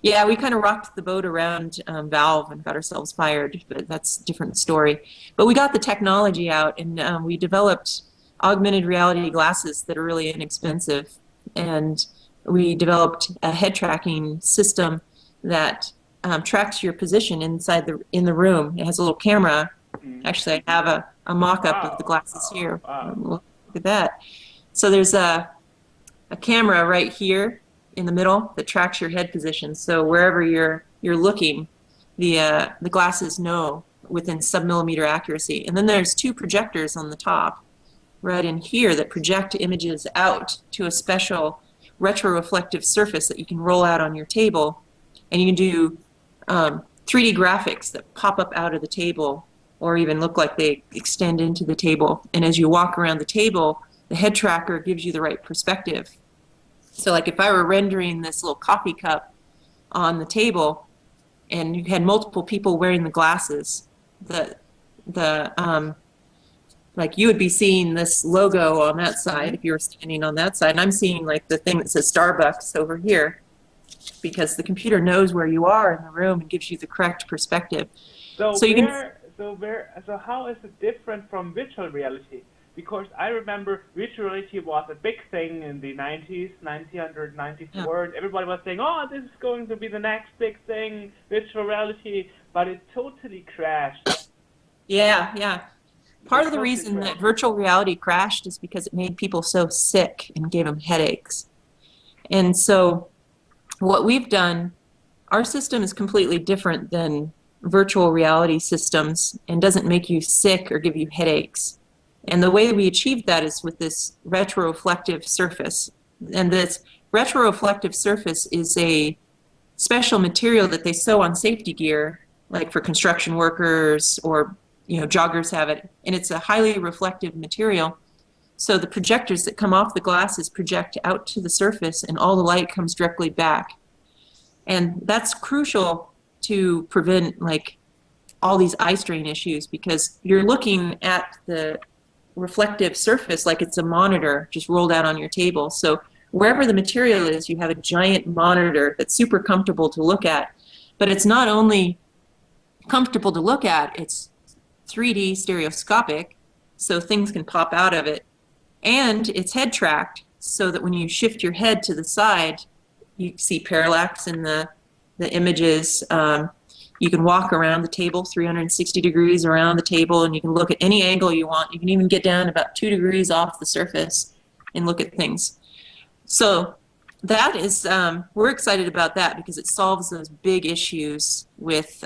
Yeah, we kind of rocked the boat around Valve and got ourselves fired, but that's a different story. But we got the technology out, and we developed augmented reality glasses that are really inexpensive. And we developed a head tracking system that tracks your position in the room. It has a little camera. Actually, I have a mock-up of the glasses here. Look at that. So there's a camera right here in the middle that tracks your head position. So wherever you're looking, the glasses know within sub-millimeter accuracy. And then there's two projectors on the top right in here that project images out to a special retroreflective surface that you can roll out on your table. And you can do 3D graphics that pop up out of the table or even look like they extend into the table. And as you walk around the table, the head tracker gives you the right perspective. So like if I were rendering this little coffee cup on the table and you had multiple people wearing the glasses, like you would be seeing this logo on that side if you were standing on that side, and I'm seeing like the thing that says Starbucks over here because the computer knows where you are in the room and gives you the correct perspective. So how is it different from virtual reality? Because I remember virtual reality was a big thing in the 90s, 1994, and everybody was saying, oh, this is going to be the next big thing, virtual reality, but it totally crashed. Yeah, yeah. Part of the reason that virtual reality crashed is because it made people so sick and gave them headaches. And so what we've done, our system is completely different than virtual reality systems and doesn't make you sick or give you headaches. And the way we achieved that is with this retroreflective surface. And this retroreflective surface is a special material that they sew on safety gear, like for construction workers or joggers have it. And it's a highly reflective material. So the projectors that come off the glasses project out to the surface and all the light comes directly back. And that's crucial to prevent like all these eye strain issues because you're looking at the reflective surface like it's a monitor just rolled out on your table. So wherever the material is, you have a giant monitor that's super comfortable to look at. But it's not only comfortable to look at, it's 3D stereoscopic, so things can pop out of it. And it's head tracked, so that when you shift your head to the side, you see parallax in the images. You can walk around the table 360 degrees around the table, and you can look at any angle you want. You can even get down about 2 degrees off the surface and look at things. So that is, we're excited about that because it solves those big issues with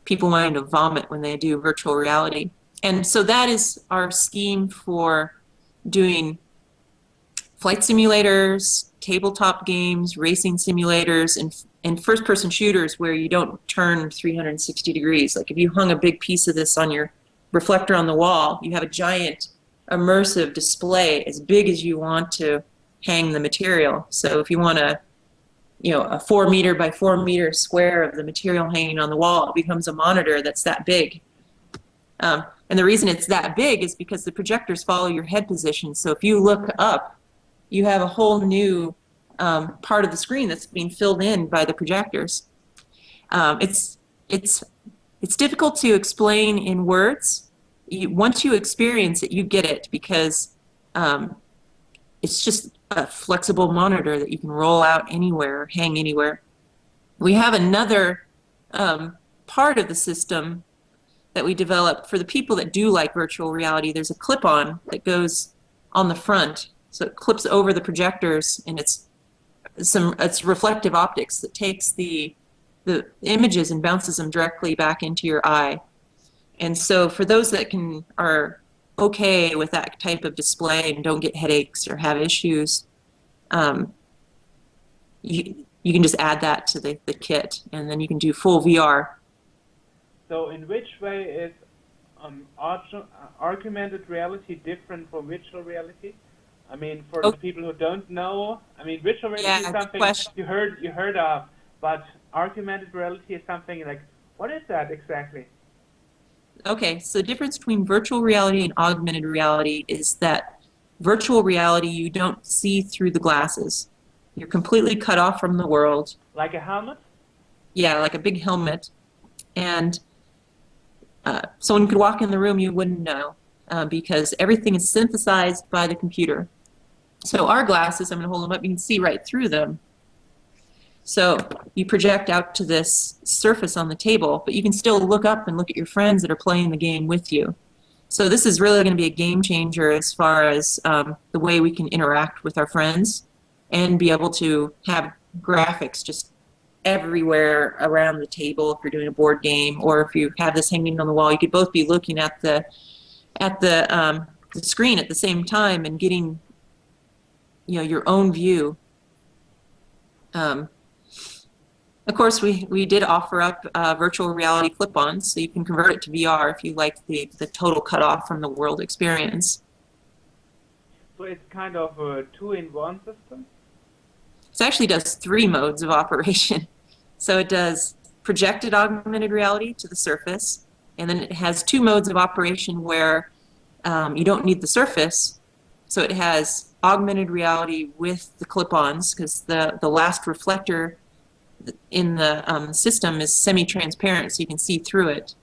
people wanting to vomit when they do virtual reality. And so that is our scheme for doing flight simulators, tabletop games, racing simulators, and first-person shooters where you don't turn 360 degrees. Like if you hung a big piece of this on your reflector on the wall, you have a giant immersive display as big as you want to hang the material. So if you want a 4 meter by 4 meter square of the material hanging on the wall, it becomes a monitor that's that big. And the reason it's that big is because the projectors follow your head position. So if you look up, you have a whole new part of the screen that's being filled in by the projectors. It's difficult to explain in words. Once you experience it, you get it, because it's just a flexible monitor that you can roll out anywhere, hang anywhere. We have another part of the system that we developed for the people that do like virtual reality. There's a clip-on that goes on the front, so it clips over the projectors, and it's reflective optics that takes the images and bounces them directly back into your eye. And so for those that are okay with that type of display and don't get headaches or have issues, you can just add that to the kit, and then you can do full VR. So in which way is augmented reality different from virtual reality? I mean, for the people who don't know, I mean, virtual reality is something you heard of, but augmented reality is something like, what is that exactly? Okay, so the difference between virtual reality and augmented reality is that virtual reality, you don't see through the glasses. You're completely cut off from the world. Like a helmet? Yeah, like a big helmet. And someone could walk in the room, you wouldn't know, because everything is synthesized by the computer. So our glasses, I'm going to hold them up, you can see right through them. So you project out to this surface on the table, but you can still look up and look at your friends that are playing the game with you. So this is really going to be a game changer as far as the way we can interact with our friends and be able to have graphics just everywhere around the table if you're doing a board game, or if you have this hanging on the wall, you could both be looking at the screen at the same time and getting your own view. Of course, we did offer up virtual reality clip-ons, so you can convert it to VR if you like the total cutoff from the world experience. So it's kind of a two-in-one system? It actually does 3 modes of operation. So it does projected augmented reality to the surface, and then it has 2 modes of operation where you don't need the surface. So it has augmented reality with the clip-ons, because the last reflector in the system is semi-transparent, so you can see through it.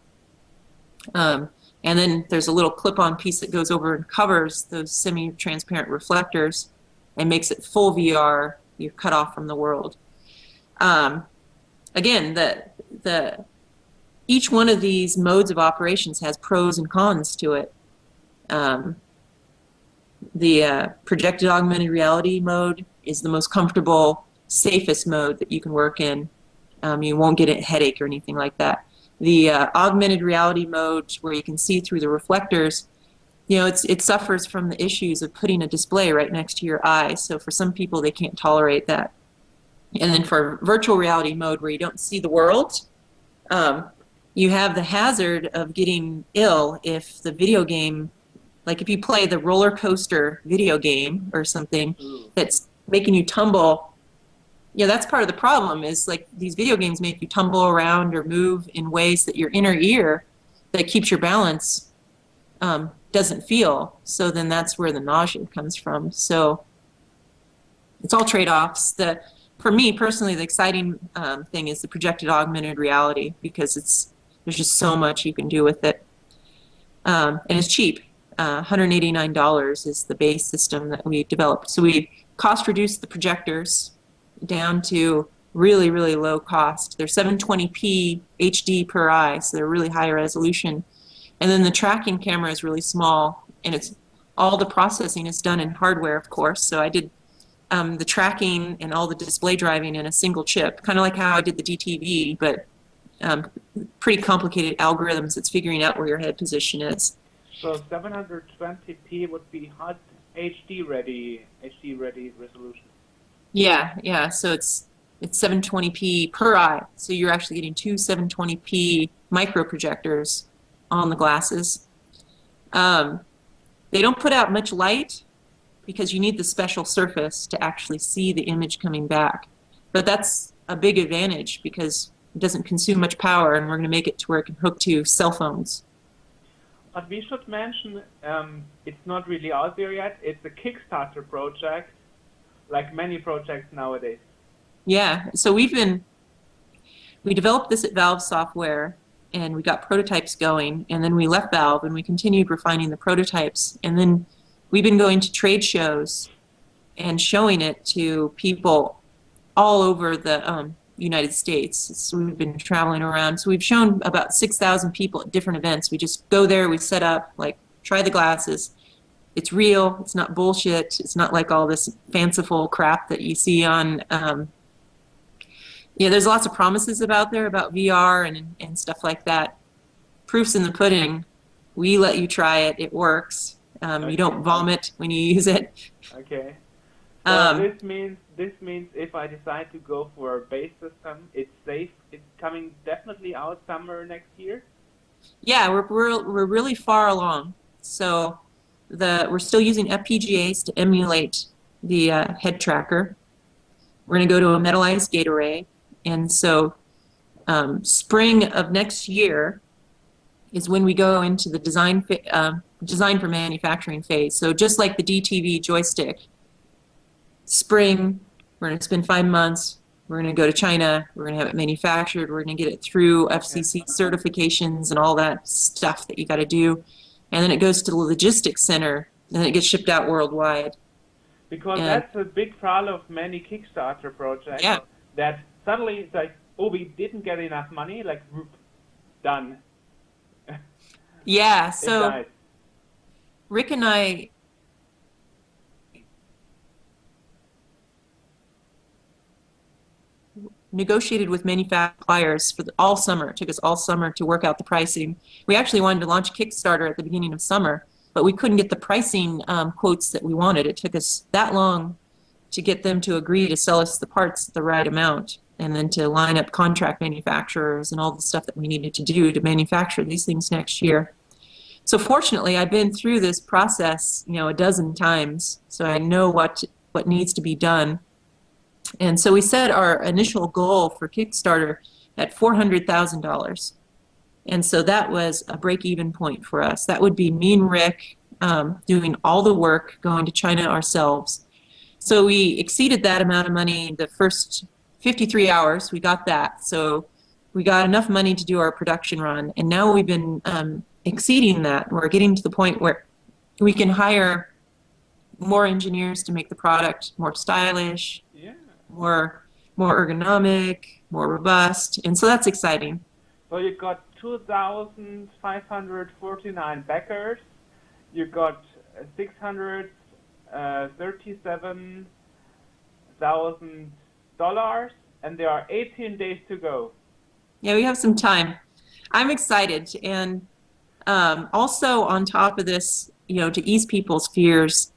And then there's a little clip-on piece that goes over and covers those semi-transparent reflectors and makes it full VR. You're cut off from the world. Again, each one of these modes of operations has pros and cons to it. The projected augmented reality mode is the most comfortable, safest mode that you can work in. You won't get a headache or anything like that. The augmented reality mode, where you can see through the reflectors, it suffers from the issues of putting a display right next to your eye. So for some people, they can't tolerate that. And then for virtual reality mode, where you don't see the world, you have the hazard of getting ill if the video game, like if you play the roller coaster video game or something that's making you tumble. That's part of the problem, is like these video games make you tumble around or move in ways that your inner ear that keeps your balance doesn't feel. So then that's where the nausea comes from. So it's all trade-offs. For me personally, the exciting thing is the projected augmented reality, because there's just so much you can do with it, and it's cheap. $189 is the base system that we developed. So we cost reduced the projectors down to really, really low cost. They're 720p HD per eye, so they're really high resolution. And then the tracking camera is really small, and all the processing is done in hardware, of course. So I did the tracking and all the display driving in a single chip, kind of like how I did the DTV, but pretty complicated algorithms. It's figuring out where your head position is. So 720p would be hot HD ready resolution. Yeah. So it's 720p per eye. So you're actually getting two 720p micro projectors on the glasses. They don't put out much light because you need the special surface to actually see the image coming back. But that's a big advantage because it doesn't consume much power, and we're going to make it to where it can hook to cell phones. But we should mention, it's not really out there yet. It's a Kickstarter project, like many projects nowadays. Yeah, so we developed this at Valve Software, and we got prototypes going, and then we left Valve and we continued refining the prototypes, and then we've been going to trade shows and showing it to people all over the United States. So we've been traveling around. So we've shown about 6,000 people at different events. We just go there, we set up, like, try the glasses. It's real, it's not bullshit, it's not like all this fanciful crap that you see on, there's lots of promises about VR and stuff like that. Proof's in the pudding. We let you try it, it works. Okay. You don't vomit when you use it. Okay. So this means if I decide to go for a base system, it's safe. It's coming definitely out summer next year. Yeah, we're really far along. So we're still using FPGAs to emulate the head tracker. We're going to go to a metallized gate array, and so spring of next year is when we go into the design for manufacturing phase. So just like the DTV joystick, spring, we're going to spend 5 months, we're going to go to China, we're going to have it manufactured, we're going to get it through FCC certifications and all that stuff that you got to do, and then it goes to the logistics center, and then it gets shipped out worldwide. Because that's a big problem of many Kickstarter projects, that suddenly it's like, oh, we didn't get enough money, like, whoop, done. Yeah, so Rick and I negotiated with manufacturers for all summer. It took us all summer to work out the pricing. We actually wanted to launch Kickstarter at the beginning of summer, but we couldn't get the pricing quotes that we wanted. It took us that long to get them to agree to sell us the parts at the right amount, and then to line up contract manufacturers and all the stuff that we needed to do to manufacture these things next year. So fortunately, I've been through this process, a dozen times, so I know what needs to be done. And so we set our initial goal for Kickstarter at $400,000. And so that was a break-even point for us. That would be me and Rick doing all the work, going to China ourselves. So we exceeded that amount of money the first 53 hours. We got that. So we got enough money to do our production run. And now we've been exceeding that. We're getting to the point where we can hire more engineers to make the product more stylish, more ergonomic, more robust, and so that's exciting. So you got 2,549 backers. You got $637,000, and there are 18 days to go. Yeah, we have some time. I'm excited, and also on top of this, to ease people's fears,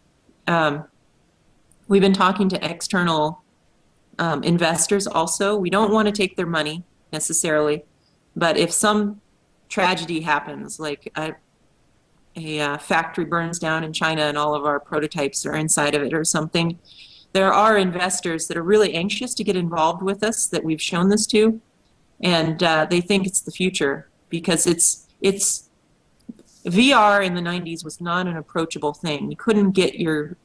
we've been talking to external investors also. We don't want to take their money necessarily, but if some tragedy happens, like a factory burns down in China and all of our prototypes are inside of it or something, there are investors that are really anxious to get involved with us that we've shown this to, and they think it's the future because it's VR in the 90s was not an approachable thing. You couldn't get your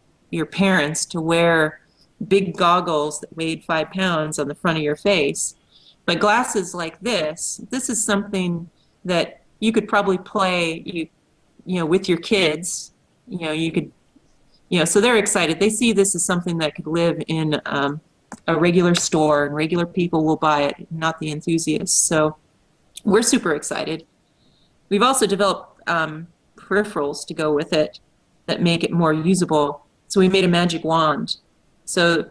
parents to wear big goggles that weighed 5 pounds on the front of your face. But glasses like this is something that you could probably play, with your kids. You could, so they're excited. They see this as something that could live in a regular store, and regular people will buy it, not the enthusiasts. So we're super excited. We've also developed peripherals to go with it that make it more usable. So we made a magic wand. So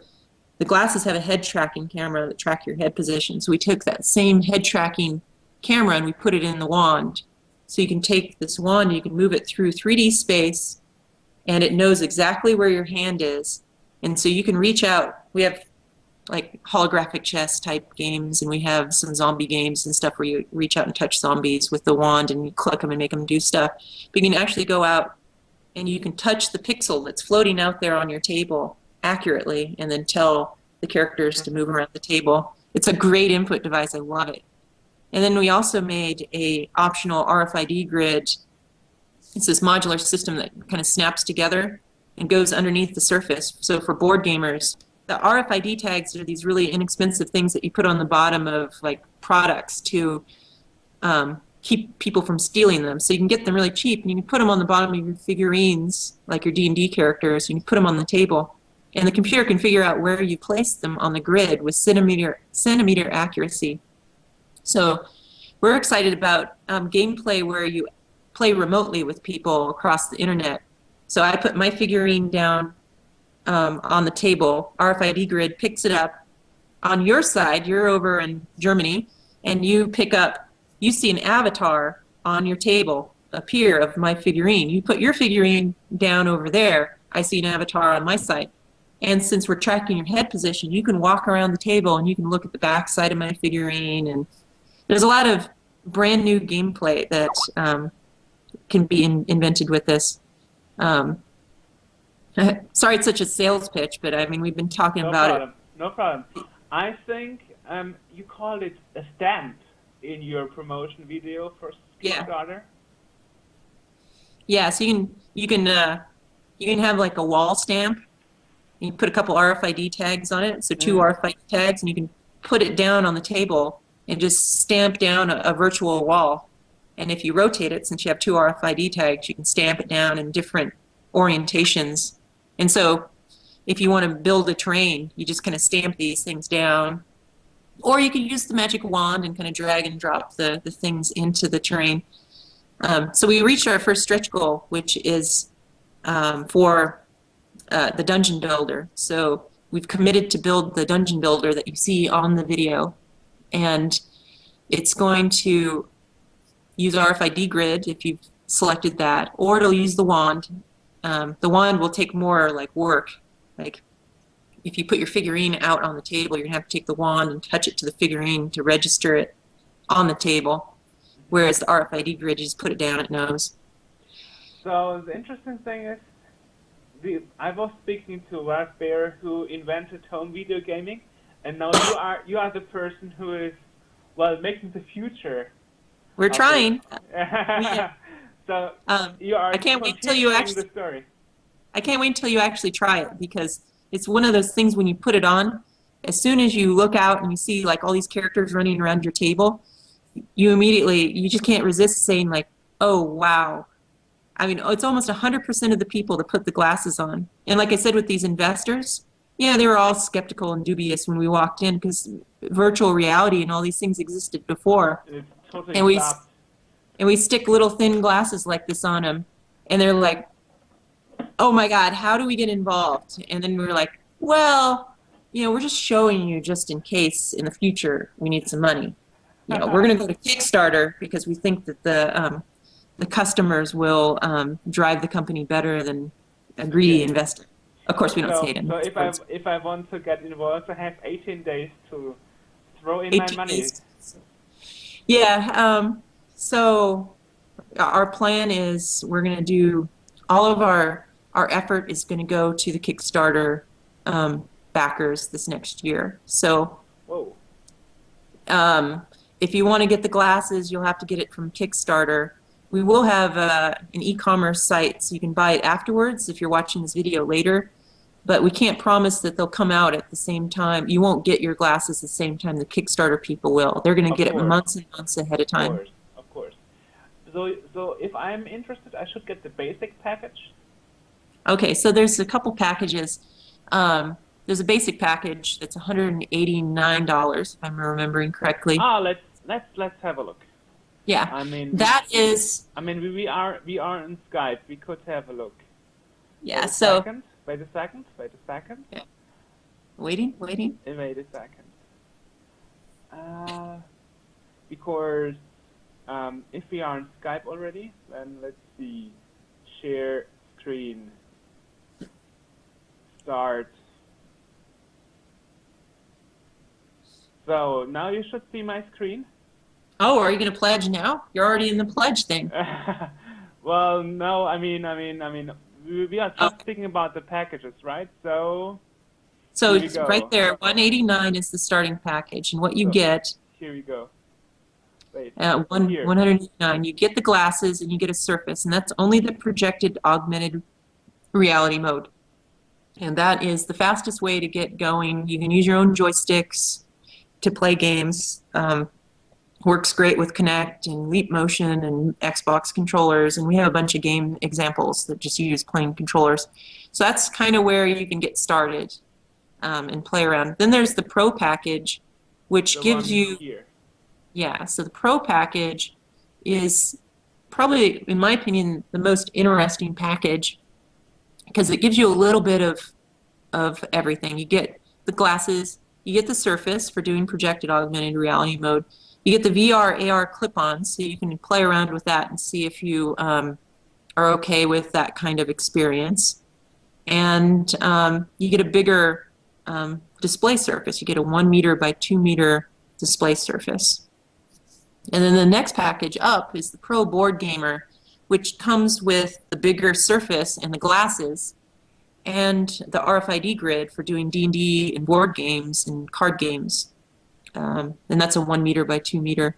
the glasses have a head tracking camera that track your head position. So we took that same head tracking camera and we put it in the wand. So you can take this wand, you can move it through 3D space, and it knows exactly where your hand is. And so you can reach out. We have like holographic chess type games, and we have some zombie games and stuff where you reach out and touch zombies with the wand and you click them and make them do stuff. But you can actually go out and you can touch the pixel that's floating out there on your table accurately and then tell the characters to move around the table. It's a great input device. I love it. And then we also made a optional RFID grid. It's this modular system that kind of snaps together and goes underneath the surface. So for board gamers, the RFID tags are these really inexpensive things that you put on the bottom of like products to keep people from stealing them. So you can get them really cheap, and you can put them on the bottom of your figurines, like your D&D characters. You can put them on the table, and the computer can figure out where you place them on the grid with centimeter accuracy. So we're excited about gameplay where you play remotely with people across the internet. So I put my figurine down on the table, RFID grid picks it up. On your side, you're over in Germany, and you see an avatar on your table appear of my figurine. You put your figurine down over there, I see an avatar on my side. And since we're tracking your head position, you can walk around the table and you can look at the back side of my figurine. And there's a lot of brand new gameplay that can be invented with this. Sorry it's such a sales pitch, but I mean, we've been talking about it. No problem. I think you called it a stamp in your promotion video for Kickstarter. Yeah, so you can have like a wall stamp. You put a couple RFID tags on it, so 2 RFID tags, and you can put it down on the table and just stamp down a virtual wall. And if you rotate it, since you have 2 RFID tags, you can stamp it down in different orientations. And so if you want to build a terrain, you just kind of stamp these things down. Or you can use the magic wand and kind of drag and drop the things into the terrain. So we reached our first stretch goal, which is for the dungeon builder. So we've committed to build the dungeon builder that you see on the video. And it's going to use RFID grid if you've selected that, or it'll use the wand. The wand will take more like work. Like if you put your figurine out on the table, you're gonna have to take the wand and touch it to the figurine to register it on the table. Whereas the RFID grid, you just put it down, it knows. So the interesting thing is, I was speaking to Ralph Baer, who invented home video gaming, and now you are the person who is making the future. We're trying. So you are. I can't wait till you actually. I can't wait until you actually try it, because it's one of those things when you put it on, as soon as you look out and you see like all these characters running around your table, you just can't resist saying like, oh wow. I mean, it's almost 100% of the people that put the glasses on. And like I said, with these investors, yeah, they were all skeptical and dubious when we walked in, because virtual reality and all these things existed before. It's totally and we stick little thin glasses like this on them, and they're like, oh my God, how do we get involved? And then we're like, well, we're just showing you just in case in the future we need some money. We're going to go to Kickstarter because we think that the customers will drive the company better than a greedy investor. Of course, we don't say it. So if I want to get involved, I have 18 days to throw in my money. Days. Yeah. So our plan is we're going to do all of our effort is going to go to the Kickstarter backers this next year. So if you want to get the glasses, you'll have to get it from Kickstarter. We will have an e-commerce site, so you can buy it afterwards if you're watching this video later. But we can't promise that they'll come out at the same time. You won't get your glasses the same time the Kickstarter people will. They're going to get it months and months ahead of time. Of course. So if I'm interested, I should get the basic package? Okay, so there's a couple packages. There's a basic package that's $189, if I'm remembering correctly. Let's have a look. Yeah, I mean, that is. I mean, we are on Skype. We could have a look. Yeah. Wait a second. Yeah. Waiting. Wait a second. Because if we are on Skype already, then let's see. Share screen. Start. So now you should see my screen. Oh, are you going to pledge now? You're already in the pledge thing. Well, no, I mean, we are just speaking about the packages, right? So it's right there. $189 is the starting package, and what you get. Here we go. Wait. $189. You get the glasses and you get a Surface, and that's only the projected augmented reality mode. And that is the fastest way to get going. You can use your own joysticks to play games. Works great with Kinect and Leap Motion and Xbox controllers, and we have a bunch of game examples that just use plain controllers. So that's kind of where you can get started and play around. Then there's the Pro package, which gives you... Here. Yeah, so the Pro package is probably, in my opinion, the most interesting package because it gives you a little bit of everything. You get the glasses, you get the Surface for doing projected augmented reality mode, you get the VR, AR clip-ons, so you can play around with that and see if you are okay with that kind of experience. And you get a bigger display surface. You get a 1 meter by 2 meter display surface. And then the next package up is the Pro Board Gamer, which comes with the bigger surface and the glasses and the RFID grid for doing D&D and board games and card games. And that's a 1 meter by 2 meter.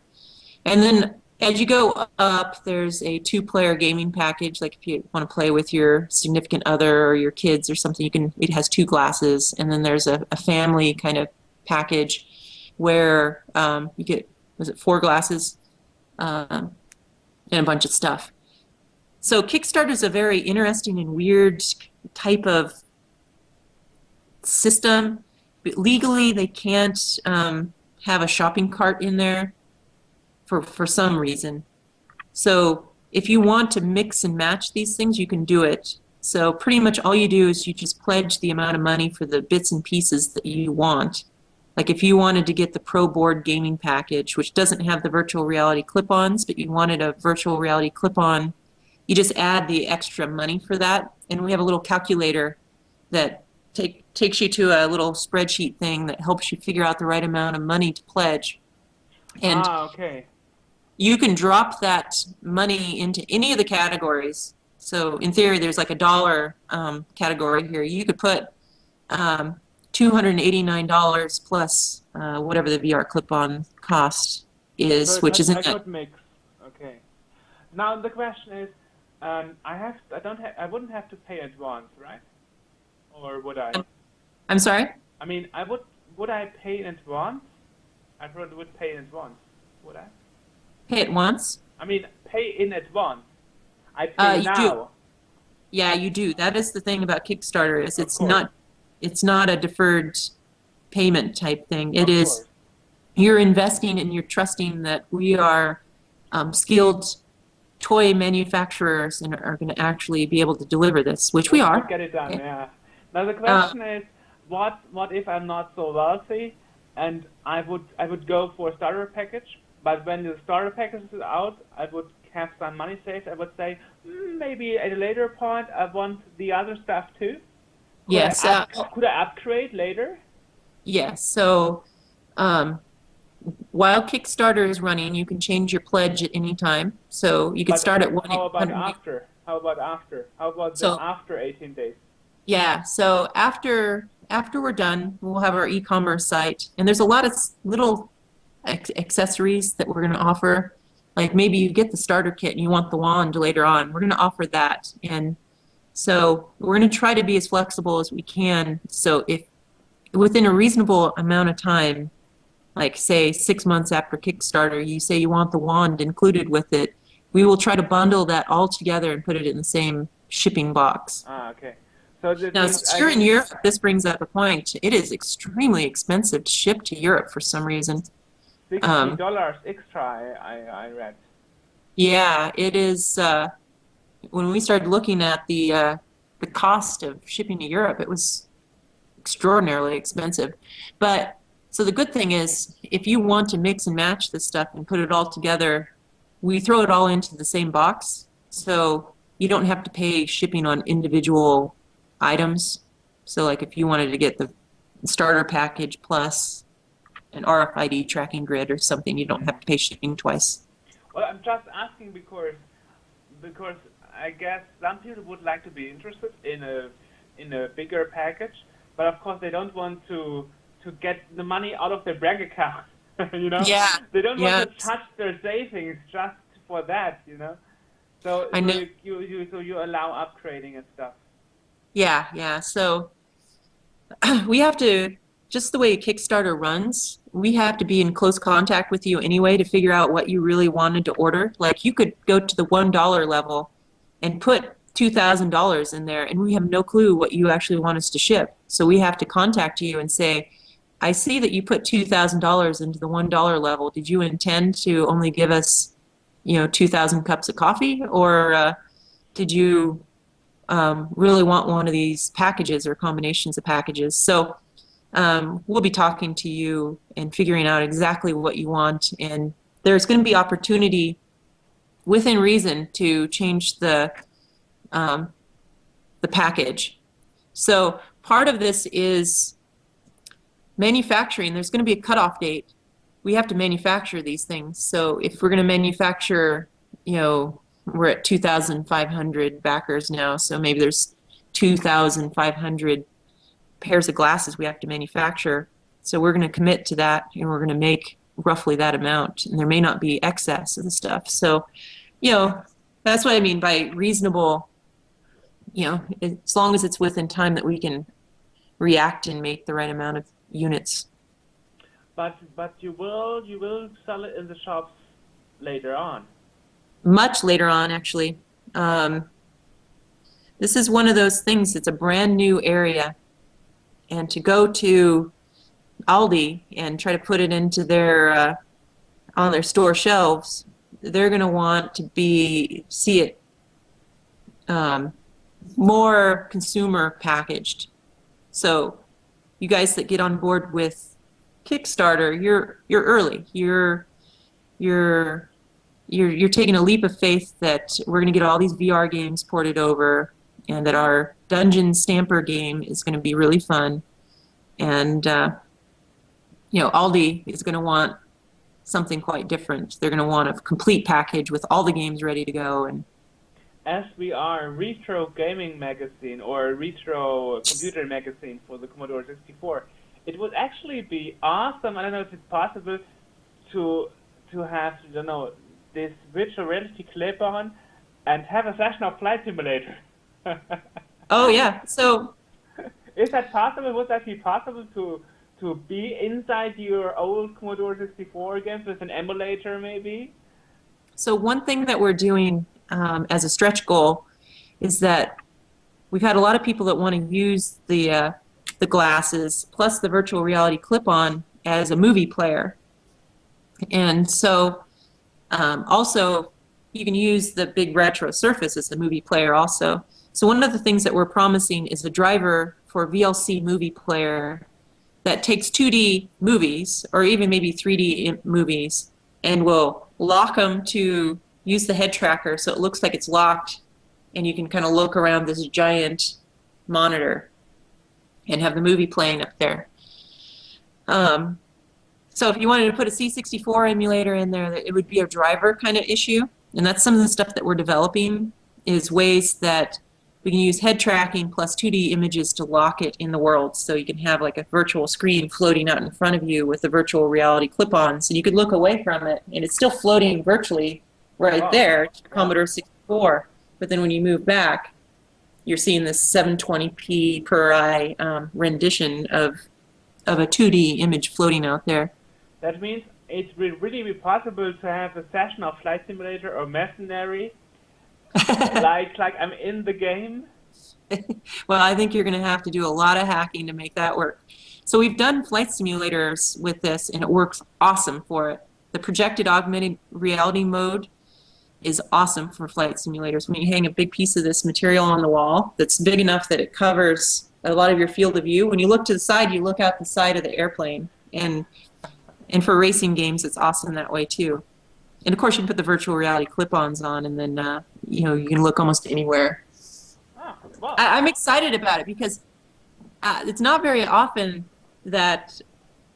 And then as you go up, there's a 2-player gaming package. Like if you want to play with your significant other or your kids or something, it has 2 glasses. And then there's a family kind of package where you get, 4 glasses and a bunch of stuff. So Kickstarter is a very interesting and weird type of system. But legally, they can't have a shopping cart in there for some reason. So if you want to mix and match these things, you can do it. So pretty much all you do is you just pledge the amount of money for the bits and pieces that you want. Like if you wanted to get the Pro Board Gaming package, which doesn't have the virtual reality clip-ons, but you wanted a virtual reality clip-on, you just add the extra money for that. And we have a little calculator that takes you to a little spreadsheet thing that helps you figure out the right amount of money to pledge. And okay. You can drop that money into any of the categories. So in theory, there's like a dollar category here. You could put $289 plus whatever the VR clip-on cost is, so which isn't. I could mix. Okay. Now the question is, I wouldn't have to pay advance, right? Or would I? I'm sorry? I mean, would I pay in advance? I probably would pay in advance. Would I? Pay it once? I mean, pay in advance. I pay now. Do. Yeah, you do. That is the thing about Kickstarter is it's not a deferred payment type thing. It is you're investing and you're trusting that we are skilled toy manufacturers and are going to actually be able to deliver this, which we are. Get it done, yeah. Now the question is, what if I'm not so wealthy, and I would go for a starter package, but when the starter package is out, I would have some money saved. I would say maybe at a later point I want the other stuff too. Yes. Could I upgrade later? Yes. So while Kickstarter is running, you can change your pledge at any time. So you can start at one. How about after? How about after 18 days? Yeah. So after we're done, we'll have our e-commerce site, and there's a lot of little accessories that we're going to offer. Like maybe you get the starter kit and you want the wand later on. We're going to offer that. And so we're going to try to be as flexible as we can. So if within a reasonable amount of time, like say 6 months after Kickstarter, you say you want the wand included with it, we will try to bundle that all together and put it in the same shipping box. Ah, okay. So that Now, means since you're in Europe, this brings up a point. It is extremely expensive to ship to Europe for some reason. $60 extra, I read. Yeah, it is. When we started looking at the cost of shipping to Europe, it was extraordinarily expensive. But so the good thing is, if you want to mix and match this stuff and put it all together, we throw it all into the same box. So you don't have to pay shipping on individual items. So like if you wanted to get the starter package plus an RFID tracking grid or something, you don't have to pay shipping twice. Well, I'm just asking because I guess some people would like to be interested in a bigger package, but of course they don't want to get the money out of their bank account. You know? Yeah. They don't Yeah. want to touch their savings just for that, you know. So I know. you allow upgrading and stuff. Yeah, yeah. So we have to, just the way Kickstarter runs, we have to be in close contact with you anyway to figure out what you really wanted to order. Like you could go to the $1 level and put $2,000 in there, and we have no clue what you actually want us to ship. So we have to contact you and say, I see that you put $2,000 into the $1 level. Did you intend to only give us, 2,000 cups of coffee, or did you really want one of these packages or combinations of packages? So we'll be talking to you and figuring out exactly what you want, and there's going to be opportunity within reason to change the package. So part of this is manufacturing. There's going to be a cutoff date. We have to manufacture these things. So if we're going to manufacture, we're at 2,500 backers now, so maybe there's 2,500 pairs of glasses we have to manufacture. So we're going to commit to that, and we're going to make roughly that amount, and there may not be excess of the stuff. So, that's what I mean by reasonable, as long as it's within time that we can react and make the right amount of units. But you will sell it in the shops later on. Much later on, actually. This is one of those things, it's a brand new area. And to go to Aldi and try to put it into their on their store shelves, they're going to want to see it more consumer packaged. So you guys that get on board with Kickstarter, you're early. You're taking a leap of faith that we're going to get all these VR games ported over, and that our Dungeon Stamper game is going to be really fun. And Aldi is going to want something quite different. They're going to want a complete package with all the games ready to go. And as we are a retro gaming magazine or a retro computer magazine for the Commodore 64, it would actually be awesome. I don't know if it's possible to have this virtual reality clip on and have a session of Flight Simulator. Oh yeah. So is that possible? Would that be possible to be inside your old Commodore 64 games with an emulator, maybe? So one thing that we're doing as a stretch goal is that we've had a lot of people that want to use the glasses plus the virtual reality clip-on as a movie player, and so also you can use the big retro Surface as a movie player also. So one of the things that we're promising is a driver for VLC movie player that takes 2D movies or even maybe 3D movies and will lock them to use the head tracker so it looks like it's locked, and you can kind of look around this giant monitor and have the movie playing up there. So if you wanted to put a C64 emulator in there, it would be a driver kind of issue, and that's some of the stuff that we're developing, is ways that we can use head tracking plus 2D images to lock it in the world, so you can have like a virtual screen floating out in front of you with the virtual reality clip-ons, and you could look away from it and it's still floating virtually, right Wow. there, it's your Wow. Commodore 64. But then when you move back, you're seeing this 720p per eye rendition of a 2D image floating out there. That means it will really be possible to have a session of Flight Simulator or Mercenary, like I'm in the game. Well, I think you're going to have to do a lot of hacking to make that work. So we've done flight simulators with this, and it works awesome for it. The projected augmented reality mode is awesome for flight simulators. When you hang a big piece of this material on the wall that's big enough that it covers a lot of your field of view, when you look to the side, you look out the side of the airplane. And for racing games, it's awesome that way too. And of course, you can put the virtual reality clip-ons on, and then you can look almost anywhere. Ah, wow. I'm excited about it because it's not very often that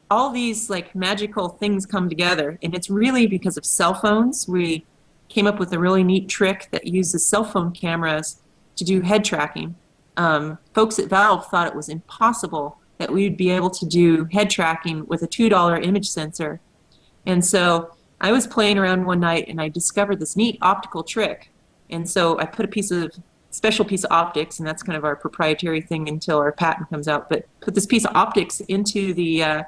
all these like magical things come together, and it's really because of cell phones. We came up with a really neat trick that uses cell phone cameras to do head tracking. Folks at Valve thought it was impossible that we would be able to do head tracking with a $2 image sensor. And so I was playing around one night and I discovered this neat optical trick. And so I put a special piece of optics, and that's kind of our proprietary thing until our patent comes out, but put this piece of optics into the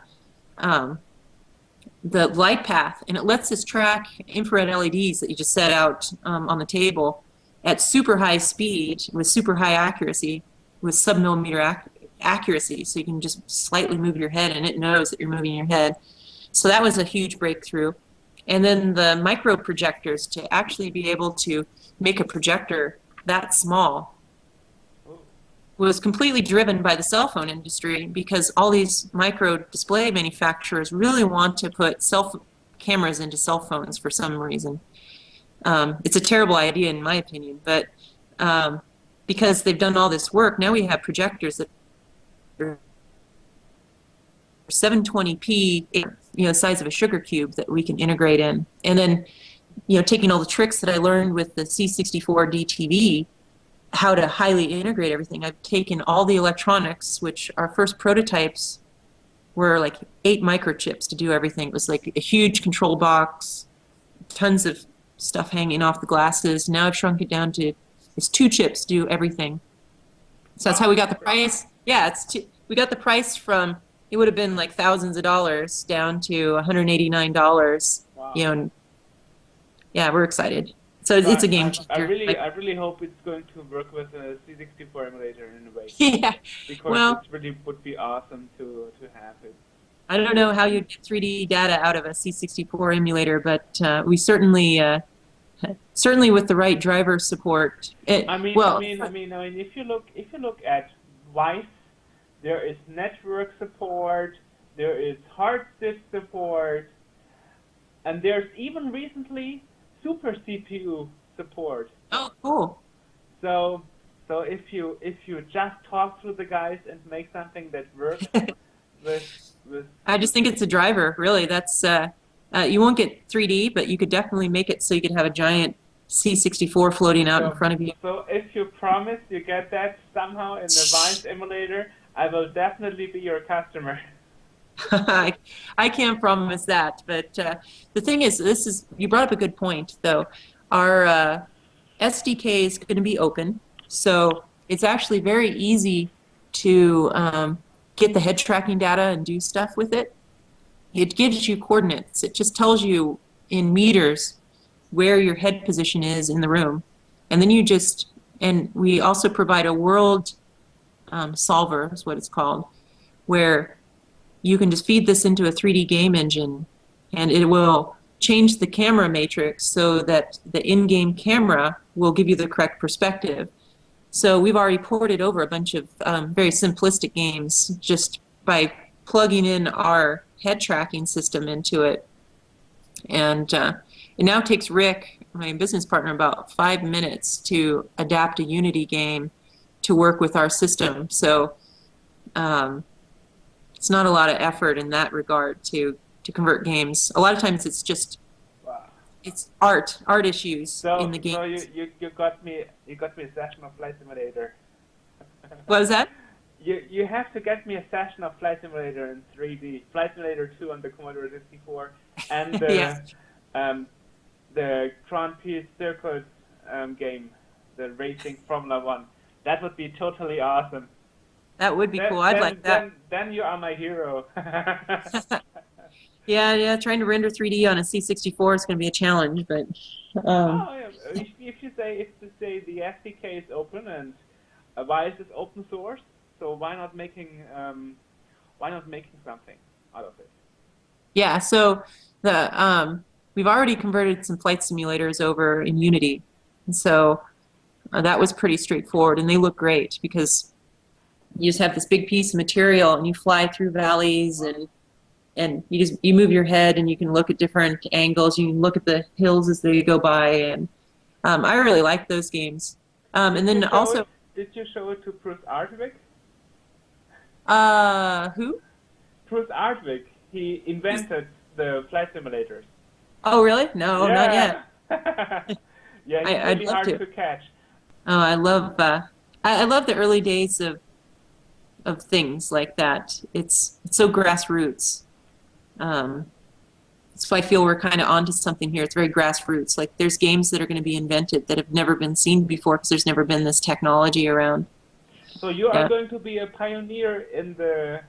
light path, and it lets us track infrared LEDs that you just set out on the table at super high speed with super high accuracy, with sub-millimeter accuracy, so you can just slightly move your head and it knows that you're moving your head. So that was a huge breakthrough. And then the micro projectors, to actually be able to make a projector that small, was completely driven by the cell phone industry, because all these micro display manufacturers really want to put cameras into cell phones for some reason. It's a terrible idea in my opinion, but because they've done all this work, now we have projectors that are 720p, size of a sugar cube, that we can integrate in. And then, taking all the tricks that I learned with the C64 DTV, how to highly integrate everything. I've taken all the electronics, which our first prototypes were like 8 microchips to do everything. It was like a huge control box, tons of stuff hanging off the glasses. Now I've shrunk it down to it's 2 chips to do everything. So that's how we got the price. Yeah, we got the price from, it would have been like thousands of dollars down to $189. Wow. And yeah, we're excited. So it's a game changer. I really hope it's going to work with a C64 emulator in a way. Yeah. Because it really would be awesome to have it. I don't know how you'd get 3D data out of a C64 emulator, but we certainly with the right driver support. If you look at Vice, there is network support, there is hard disk support, and there's even recently Super CPU support. Oh, cool. So if you just talk to the guys and make something that works with I just think it's a driver, really. That's you won't get 3D, but you could definitely make it so you could have a giant C64 floating out in front of you. So if you promise you get that somehow in the Vice emulator, I will definitely be your customer. I can't promise that, but the thing is, you brought up a good point, though. Our SDK is going to be open, so it's actually very easy to get the head tracking data and do stuff with it. It gives you coordinates. It just tells you in meters where your head position is in the room, and then we also provide a world solver, is what it's called, where you can just feed this into a 3D game engine, and it will change the camera matrix so that the in-game camera will give you the correct perspective. So we've already ported over a bunch of very simplistic games just by plugging in our head tracking system into it. And it now takes Rick, my business partner, about 5 minutes to adapt a Unity game to work with our system. So it's not a lot of effort in that regard to convert games. A lot of times it's just it's art issues in the game. So you got me a session of Flight Simulator. What was that? You have to get me a session of Flight Simulator in 3D, Flight Simulator 2 on the Commodore 64, and the Grand Prix Circuit game, the racing Formula One. That would be totally awesome. That would be Then, cool. I'd then, like that. then, then you are my hero. Yeah, yeah. Trying to render 3D on a C64 is going to be a challenge, but um, Oh, yeah. If you say the SDK is open and why is this open source? So why not making something out of it? yeah. So the we've already converted some flight simulators over in Unity, and so that was pretty straightforward, and they look great because you just have this big piece of material and you fly through valleys and you move your head and you can look at different angles. You can look at the hills as they go by, and I really like those games. And Did you then show it? also, Did you show it to Bruce Ardwick? who? Bruce Ardwick. He invented the flight simulators. Oh, really? No, not yet. Yeah. Yeah, he's I'd really love hard to. to catch. Oh, I love the early days of things like that. It's so grassroots. Um, so I feel we're kind of onto something here. It's very grassroots. Like there's games that are going to be invented that have never been seen before because there's never been this technology around. So you are Yeah. going to be a pioneer in the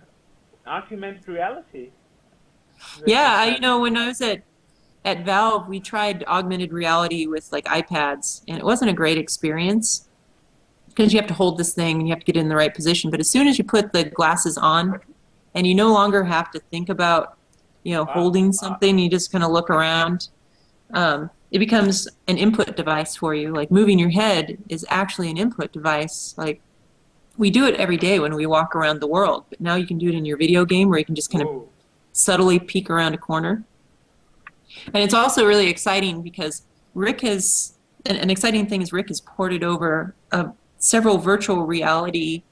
augmented reality. This Yeah, makes sense. when I was at Valve, we tried augmented reality with like iPads, and it wasn't a great experience because you have to hold this thing and you have to get it in the right position. But as soon as you put the glasses on, and you no longer have to think about, Wow. holding something, you just kind of look around. It becomes an input device for you. Like moving your head is actually an input device. Like we do it every day when we walk around the world, but now you can do it in your video game where you can just kind of Whoa. subtly peek around a corner. And it's also really exciting because Rick has an exciting thing is Rick has ported over several virtual reality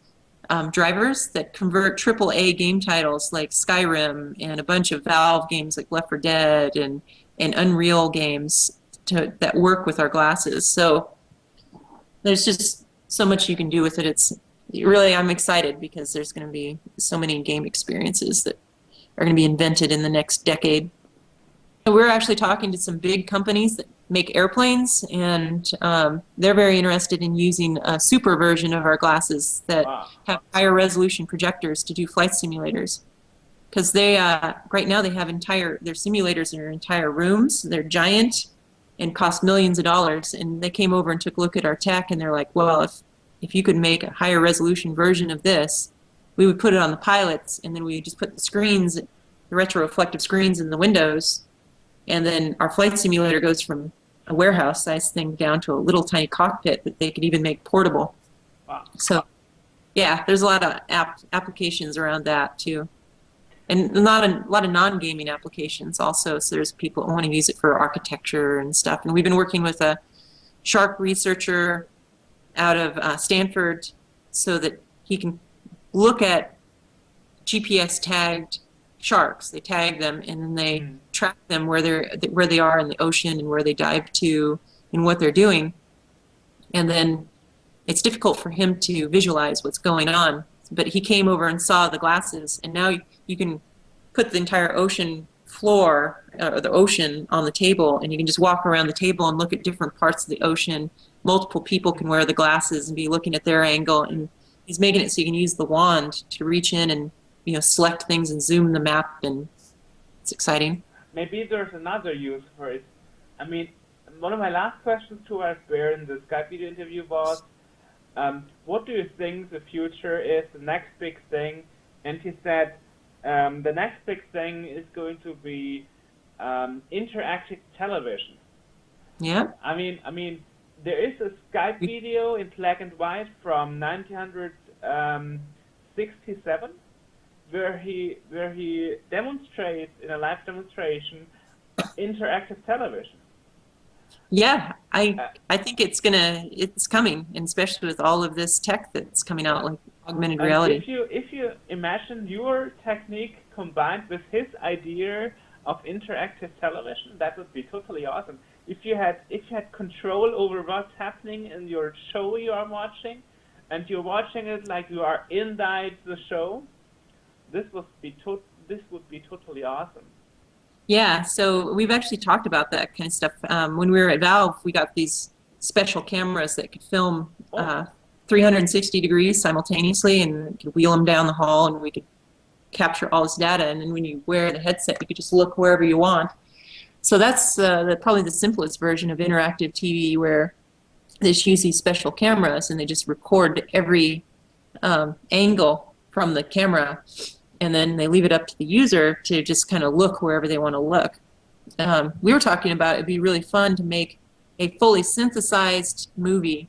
drivers that convert AAA game titles like Skyrim and a bunch of Valve games like Left 4 Dead and Unreal games that work with our glasses. So there's just so much you can do with it. It's really, I'm excited because there's going to be so many game experiences that are going to be invented in the next decade. So we're actually talking to some big companies that make airplanes, and they're very interested in using a super version of our glasses that Wow. have higher resolution projectors to do flight simulators. Because they right now they have their simulators are entire rooms. They're giant and cost millions of dollars. And they came over and took a look at our tech, and they're like, well, if you could make a higher resolution version of this, we would put it on the pilots, and then we would just put the retroreflective screens in the windows. And then our flight simulator goes from a warehouse-sized thing down to a little tiny cockpit that they could even make portable. Wow. So, yeah, there's a lot of applications around that too, and a lot of non-gaming applications also. So there's people who want to use it for architecture and stuff. And we've been working with a shark researcher out of Stanford so that he can look at GPS tagged sharks. They tag them and then they track them where they are in the ocean and where they dive to and what they're doing. And then it's difficult for him to visualize what's going on. But he came over and saw the glasses, and now you can put the entire ocean floor or the ocean on the table, and you can just walk around the table and look at different parts of the ocean. Multiple people can wear the glasses and be looking at their angle, and he's making it so you can use the wand to reach in and select things and zoom the map, and it's exciting. Maybe there's another use for it. I mean, one of my last questions to us there in the Skype video interview was, what do you think the future is, the next big thing? And he said, the next big thing is going to be interactive television. Yeah. I mean, there is a Skype video in black and white from 1967 where he demonstrates in a live demonstration interactive television. Yeah, I think it's coming, and especially with all of this tech that's coming out, like augmented And reality. if you imagine your technique combined with his idea of interactive television, that would be totally awesome. If you had control over what's happening in your show you are watching, and you're watching it like you are inside the show, this would be totally awesome. Yeah, so we've actually talked about that kind of stuff. When we were at Valve, we got these special cameras that could film Oh, 360 degrees simultaneously, and could wheel them down the hall, and we could capture all this data. And then when you wear the headset, you could just look wherever you want. So that's probably the simplest version of interactive TV, where they just use these special cameras and they just record every angle from the camera, and then they leave it up to the user to just kind of look wherever they want to look. We were talking about it'd be really fun to make a fully synthesized movie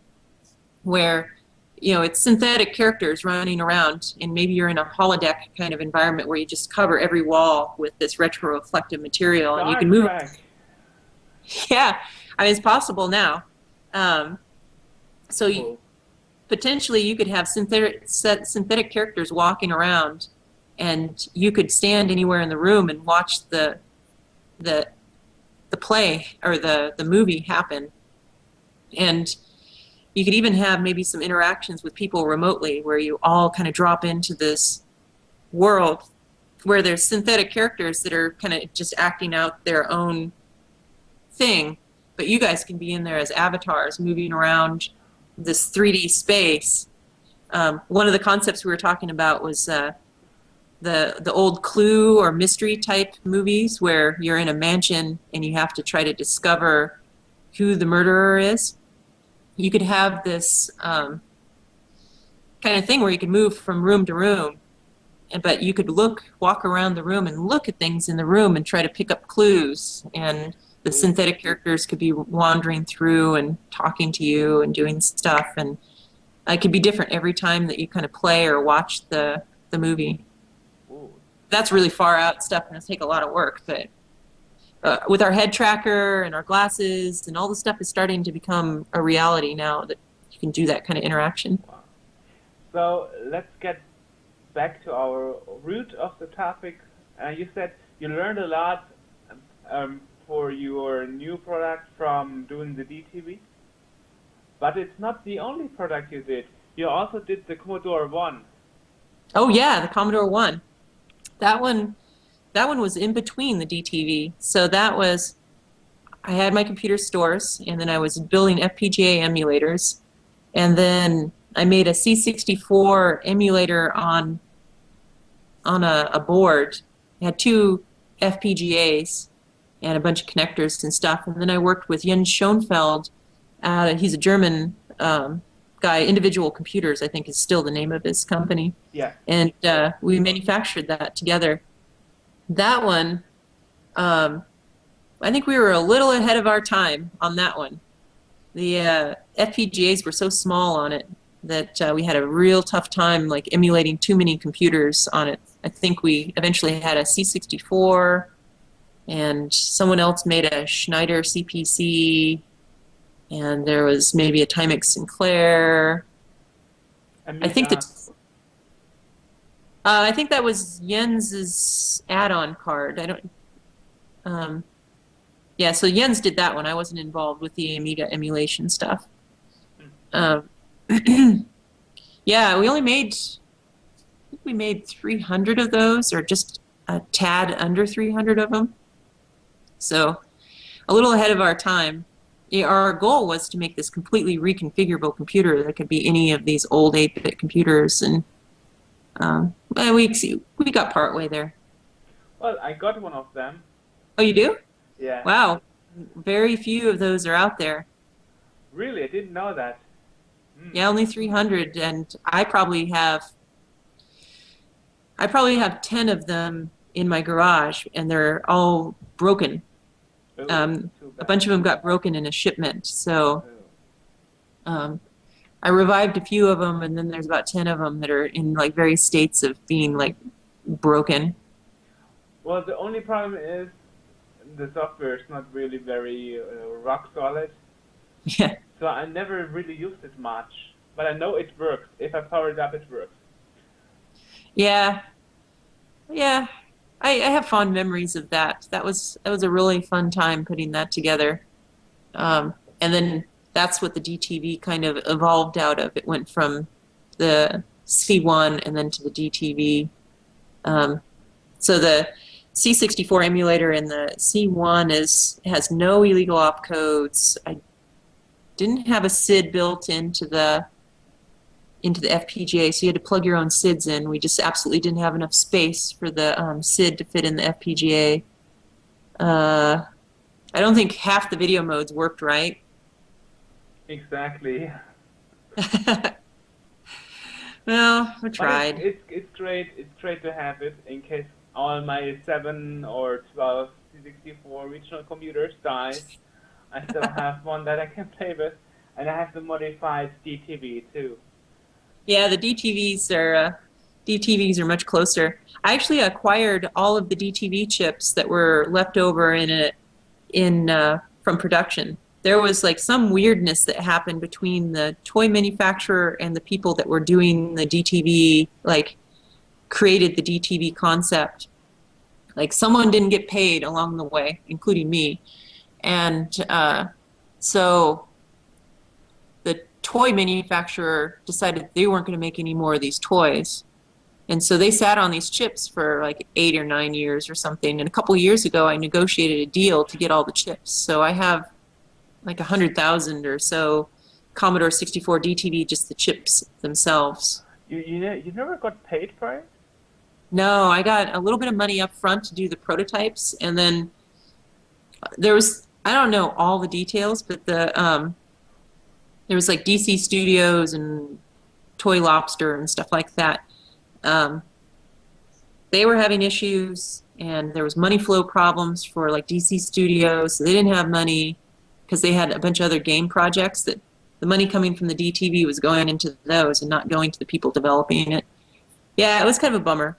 where, you know, it's synthetic characters running around, and maybe you're in a holodeck kind of environment where you just cover every wall with this retroreflective material, and you Star can move. Trek. Yeah, I mean, it's possible now. So Cool. potentially you could have synthetic characters walking around, and you could stand anywhere in the room and watch the play or the movie happen. And you could even have maybe some interactions with people remotely, where you all kind of drop into this world where there's synthetic characters that are kind of just acting out their own thing, but you guys can be in there as avatars moving around this 3D space. One of the concepts we were talking about was the old Clue or mystery type movies, where you're in a mansion and you have to try to discover who the murderer is. You could have this kind of thing where you could move from room to room, but you could walk around the room and look at things in the room and try to pick up clues, and the synthetic characters could be wandering through and talking to you and doing stuff, and it could be different every time that you kind of play or watch the movie. Ooh. That's really far out stuff, and it'll take a lot of work, but with our head tracker and our glasses and all the stuff is starting to become a reality now that you can do that kind of interaction. Wow. So let's get back to our root of the topic. You said you learned a lot for your new product from doing the DTV, but it's not the only product you did. You also did the Commodore One. Oh yeah, the Commodore One. That one was in between the DTV. So that was, I had my computer stores, and then I was building FPGA emulators, and then I made a C64 emulator on a board. I had 2 FPGAs and a bunch of connectors and stuff. And then I worked with Jens Schoenfeld. He's a German guy. Individual Computers, I think, is still the name of his company. Yeah. And we manufactured that together. That one, I think we were a little ahead of our time on that one. The FPGAs were so small on it that we had a real tough time like emulating too many computers on it. I think we eventually had a C64, and someone else made a Schneider CPC, and there was maybe a Timex Sinclair. I think that was Jens's add-on card. I don't. Yeah, so Jens did that one. I wasn't involved with the Amiga emulation stuff. Yeah, we only made, I think we made 300 of those, or just a tad under 300 of them. So a little ahead of our time. Yeah, our goal was to make this completely reconfigurable computer that could be any of these old 8-bit computers, and we got partway there. Well, I got one of them. Oh, you do? Yeah. Wow. Very few of those are out there. Really? I didn't know that. Yeah, only 300, and I probably have 10 of them in my garage, and they're all broken. Oh, A bunch of them got broken in a shipment, so I revived a few of them, and then there's about 10 of them that are in like various states of being like broken. Well, the only problem is the software is not really very rock solid. Yeah. So I never really used it much, but I know it works. If I power it up, it works. Yeah. Yeah. I have fond memories of that. That was a really fun time putting that together. And then that's what the DTV kind of evolved out of. It went from the C1 and then to the DTV. So C64 emulator in the C1 has no illegal opcodes. I didn't have a SID built into the FPGA, so you had to plug your own SIDs in. We just absolutely didn't have enough space for the SID to fit in the FPGA. I don't think half the video modes worked right. Exactly. Well, we tried. But it's great. It's great to have it in case all my 7 or 12 C64 regional computers die. I still have one that I can play with, and I have the modified DTV too. Yeah, the DTVs are much closer. I actually acquired all of the DTV chips that were left over from production. There was like some weirdness that happened between the toy manufacturer and the people that were doing the DTV, like created the DTV concept. Like someone didn't get paid along the way, including me. And so the toy manufacturer decided they weren't going to make any more of these toys. And so they sat on these chips for like 8 or 9 years or something. And a couple of years ago, I negotiated a deal to get all the chips. So I have like 100,000 or so Commodore 64 DTV, just the chips themselves. You never got paid for it? No, I got a little bit of money up front to do the prototypes, and then there was, I don't know all the details, but there was like DC Studios and Toy Lobster and stuff like that. They were having issues, and there was money flow problems for like DC Studios, so they didn't have money because they had a bunch of other game projects that the money coming from the DTV was going into those and not going to the people developing it. Yeah, it was kind of a bummer.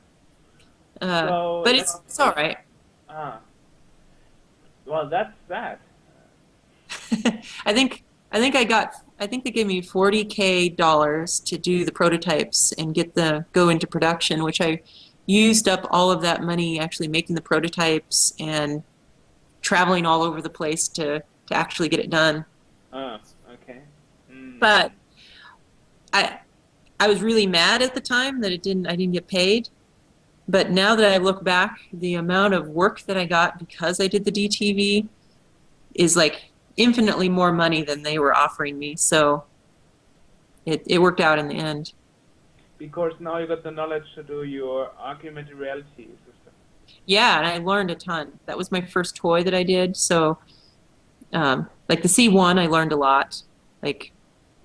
But it's all right. Well, that's that. I think they gave me $40K to do the prototypes and go into production, which I used up all of that money actually making the prototypes and traveling all over the place to actually get it done. Okay. But I was really mad at the time that I didn't get paid. But now that I look back, the amount of work that I got because I did the DTV is like infinitely more money than they were offering me. So it worked out in the end. Because now you got the knowledge to do your augmented reality system. Yeah, and I learned a ton. That was my first toy that I did. So like the C1, I learned a lot like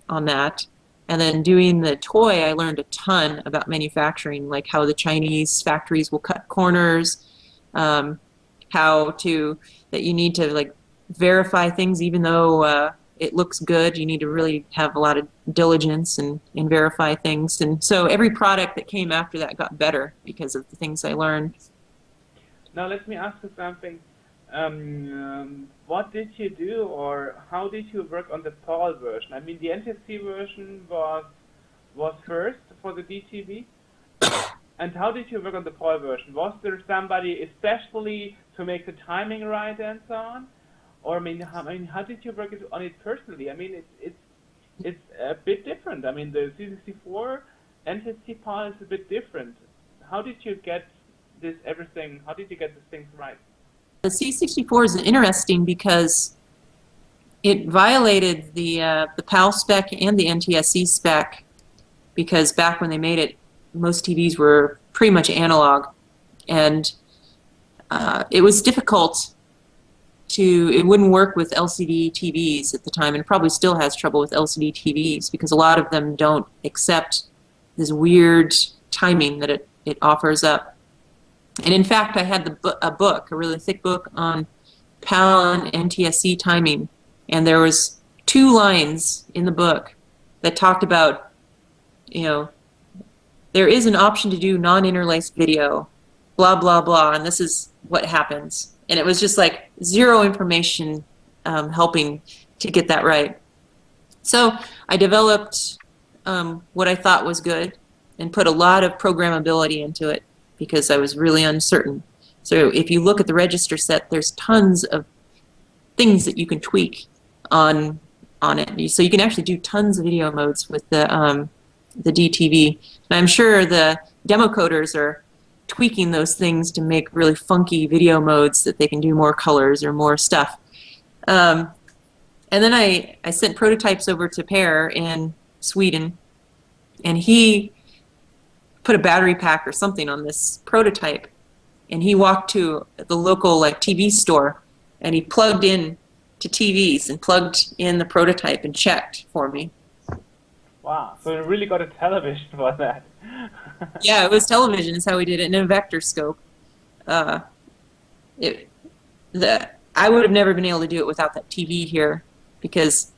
on that. And then doing the toy, I learned a ton about manufacturing, like how the Chinese factories will cut corners, that you need to like verify things even though it looks good. You need to really have a lot of diligence and verify things. And so every product that came after that got better because of the things I learned. Now let me ask you something. What did you do, or how did you work on the PAL version? I mean, the NTSC version was first for the DTV. And how did you work on the PAL version? Was there somebody especially to make the timing right and so on? Or I mean, how did you work on it personally? I mean, it's a bit different. I mean, the C64 NTSC PAL is a bit different. How did you get everything? How did you get these things right? The C64 is interesting because it violated the PAL spec and the NTSC spec, because back when they made it, most TVs were pretty much analog, and it was difficult it wouldn't work with LCD TVs at the time, and it probably still has trouble with LCD TVs because a lot of them don't accept this weird timing that it offers up. And in fact, I had a really thick book on PAL and NTSC timing, and there was 2 lines in the book that talked about, there is an option to do non-interlaced video, blah, blah, blah, and this is what happens. And it was just like zero information helping to get that right. So I developed what I thought was good and put a lot of programmability into it, because I was really uncertain. So if you look at the register set, there's tons of things that you can tweak on it. So you can actually do tons of video modes with the DTV. And I'm sure the demo coders are tweaking those things to make really funky video modes that they can do more colors or more stuff. And then I sent prototypes over to Per in Sweden, and he put a battery pack or something on this prototype, and he walked to the local like TV store, and he plugged in to TVs and plugged in the prototype and checked for me. Wow, so you really got a television for that. Yeah, it was television is how we did it in a vector scope. I would have never been able to do it without that TV here, because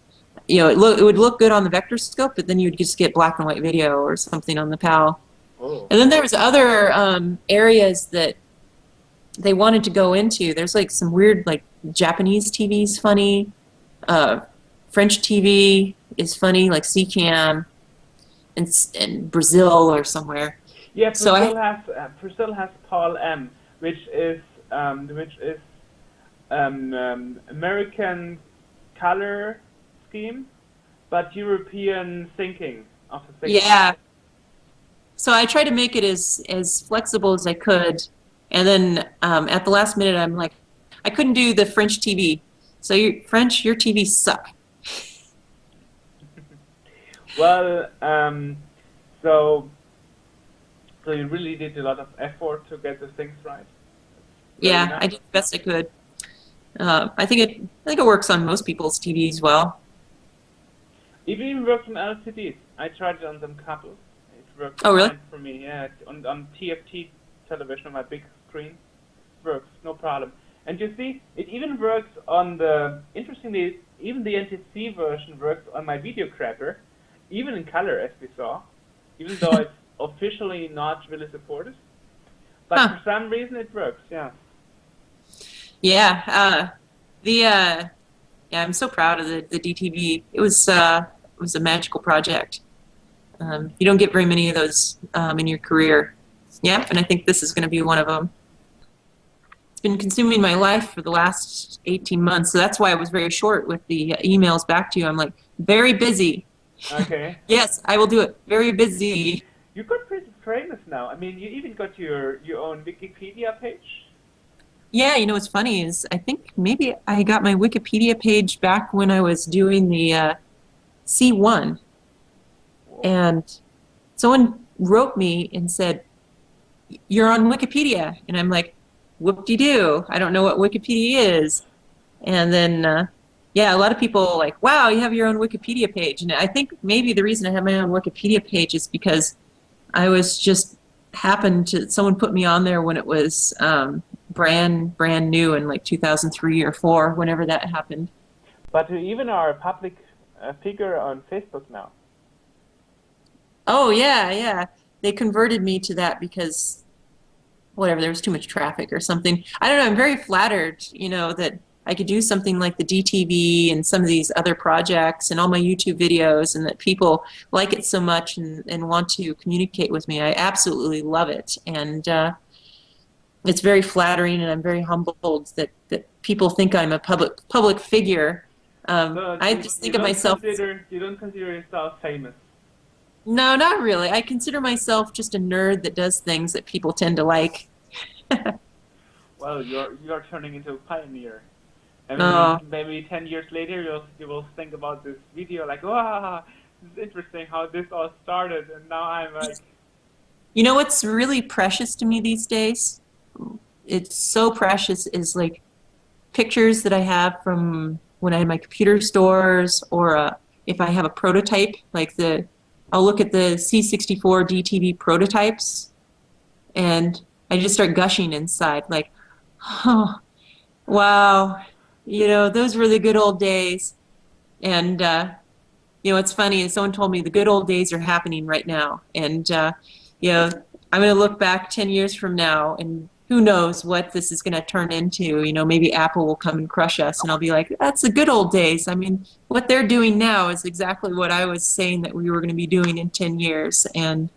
it would look good on the vector scope, but then you'd just get black and white video or something on the PAL. Oh. And then there was other areas that they wanted to go into. There's like some weird like Japanese TV's funny, French TV is funny, like CCAM, and Brazil or somewhere. Yeah, Brazil has Paul M, which is American color scheme, but European thinking of the thing. Yeah. So I tried to make it as flexible as I could, and then at the last minute I'm like, I couldn't do the French TV. So your TVs suck. Well, so you really did a lot of effort to get the things right. Yeah, nice. I did the best I could. I think it works on most people's TVs well. It even works on LCDs. I tried it on some couple. It works really? for me. Yeah, on TFT television on my big screen. Works, no problem. And you see, it even works on interestingly, even the NTC version works on my video crapper, even in color, as we saw, even though it's officially not really supported. But for some reason it works, yeah. Yeah, I'm so proud of the DTV. It was a magical project. You don't get very many of those in your career. Yeah, and I think this is going to be one of them. It's been consuming my life for the last 18 months, so that's why I was very short with the emails back to you. I'm like, very busy. Okay. Yes, I will do it. Very busy. You got pretty famous now. I mean, you even got your own Wikipedia page. Yeah, what's funny is I think maybe I got my Wikipedia page back when I was doing the C1. Whoa. And someone wrote me and said, "You're on Wikipedia." And I'm like, whoop-de-doo. I don't know what Wikipedia is. And then, yeah, a lot of people like, wow, you have your own Wikipedia page. And I think maybe the reason I have my own Wikipedia page is because I was just someone put me on there when it was brand new in like 2003 or 4, whenever that happened. But you even are a public figure on Facebook now. Oh, yeah. They converted me to that because, whatever, there was too much traffic or something. I don't know, I'm very flattered, that I could do something like the DTV and some of these other projects and all my YouTube videos, and that people like it so much and want to communicate with me. I absolutely love it. And it's very flattering, and I'm very humbled that people think I'm a public figure. I just think of myself... You don't consider yourself famous? No, not really. I consider myself just a nerd that does things that people tend to like. Well, you're turning into a pioneer. I mean, maybe 10 years later you will think about this video like, wow, this is interesting how this all started, and now I'm like... You know what's really precious to me these days? It's so precious is like pictures that I have from when I had my computer stores, or if I have a prototype, like I'll look at the C64 DTV prototypes, and I just start gushing inside, like, oh, wow, those were the good old days. And, what's funny is someone told me the good old days are happening right now. And, I'm going to look back 10 years from now, and who knows what this is going to turn into. Maybe Apple will come and crush us, and I'll be like, that's the good old days. I mean, what they're doing now is exactly what I was saying that we were going to be doing in 10 years. And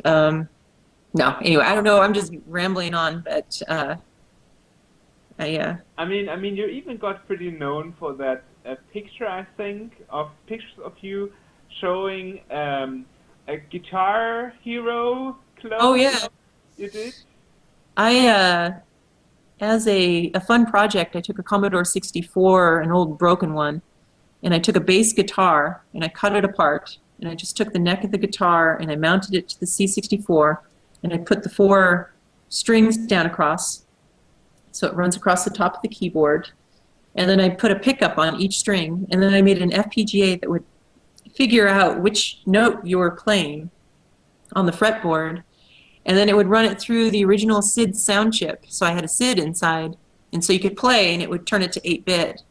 no, anyway, I don't know. I'm just rambling on, but I mean, you even got pretty known for that picture, I think, of pictures of you showing a Guitar Hero clone. Oh, yeah. You did? As a fun project, I took a Commodore 64, an old broken one, and I took a bass guitar and I cut it apart. And I just took the neck of the guitar and I mounted it to the C64 and I put the 4 strings down across so it runs across the top of the keyboard. And then I put a pickup on each string, and then I made an FPGA that would figure out which note you were playing on the fretboard, and then it would run it through the original SID sound chip. So I had a SID inside, and so you could play and it would turn it to 8-bit.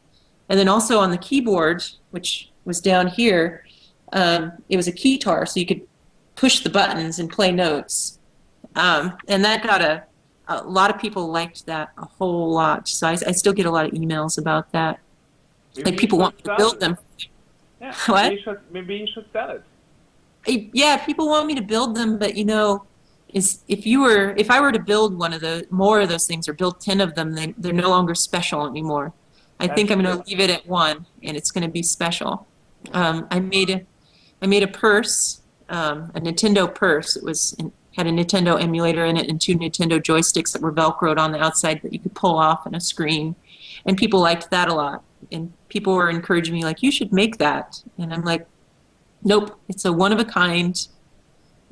And then also on the keyboard, which was down here, it was a keytar, so you could push the buttons and play notes. And that got a lot of people liked that a whole lot. So I still get a lot of emails about that. Maybe Like people want me to build them. Yeah, What? maybe you should sell it. Yeah, people want me to build them, but you know, if I were to build more of those things or build 10 of them, they're no longer special anymore. I think I'm going to leave it at 1, and it's going to be special. I made a purse, a Nintendo purse. Had a Nintendo emulator in it and 2 Nintendo joysticks that were Velcroed on the outside that you could pull off and a screen. And people liked that a lot. And people were encouraging me, like, you should make that. And I'm like, nope, it's a one of a kind.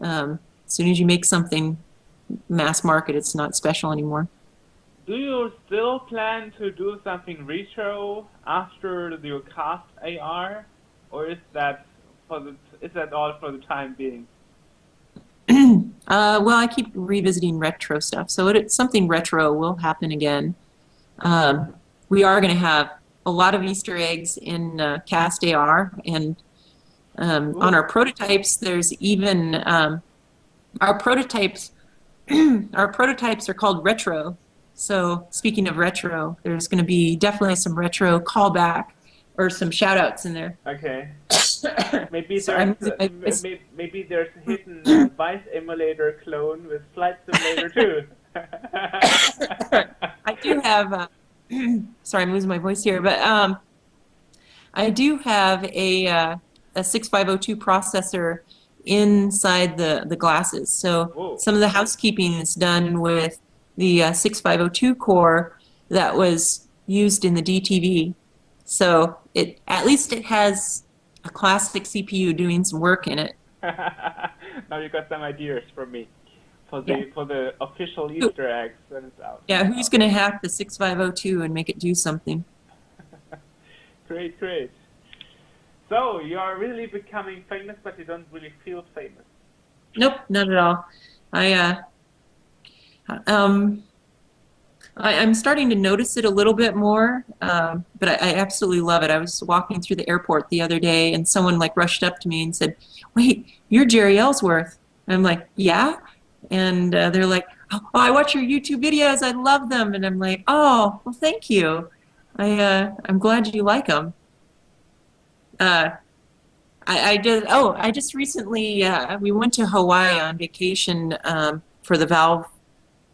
As soon as you make something mass market, it's not special anymore. Do you still plan to do something retro after your CastAR, or is that all for the time being? Well, I keep revisiting retro stuff, so something retro will happen again. We are going to have a lot of Easter eggs in CastAR, and on our prototypes, there's even our prototypes. Our prototypes are called retro. So speaking of retro, there's going to be definitely some retro callback or some shout outs in there. Okay. Maybe Sorry, maybe there's a hidden Vice emulator clone with Flight Simulator too. I do have. Sorry, I'm losing my voice here, but I do have a 6502 processor inside the glasses. So Whoa. some of the housekeeping is done with the 6502 core that was used in the DTV. So at least it has a classic CPU doing some work in it. Now you got some ideas from me for the official Easter eggs when it's out. Yeah, who's going to hack the 6502 and make it do something? Great, great. So you are really becoming famous, but you don't really feel famous. Nope, not at all. I'm starting to notice it a little bit more, but I absolutely love it. I was walking through the airport the other day, and someone like rushed up to me and said, "Wait, you're Jeri Ellsworth?" And I'm like, "Yeah," and they're like, "Oh, I watch your YouTube videos. I love them." And I'm like, "Oh, well, thank you. I'm glad you like them." I just recently we went to Hawaii on vacation for the Valve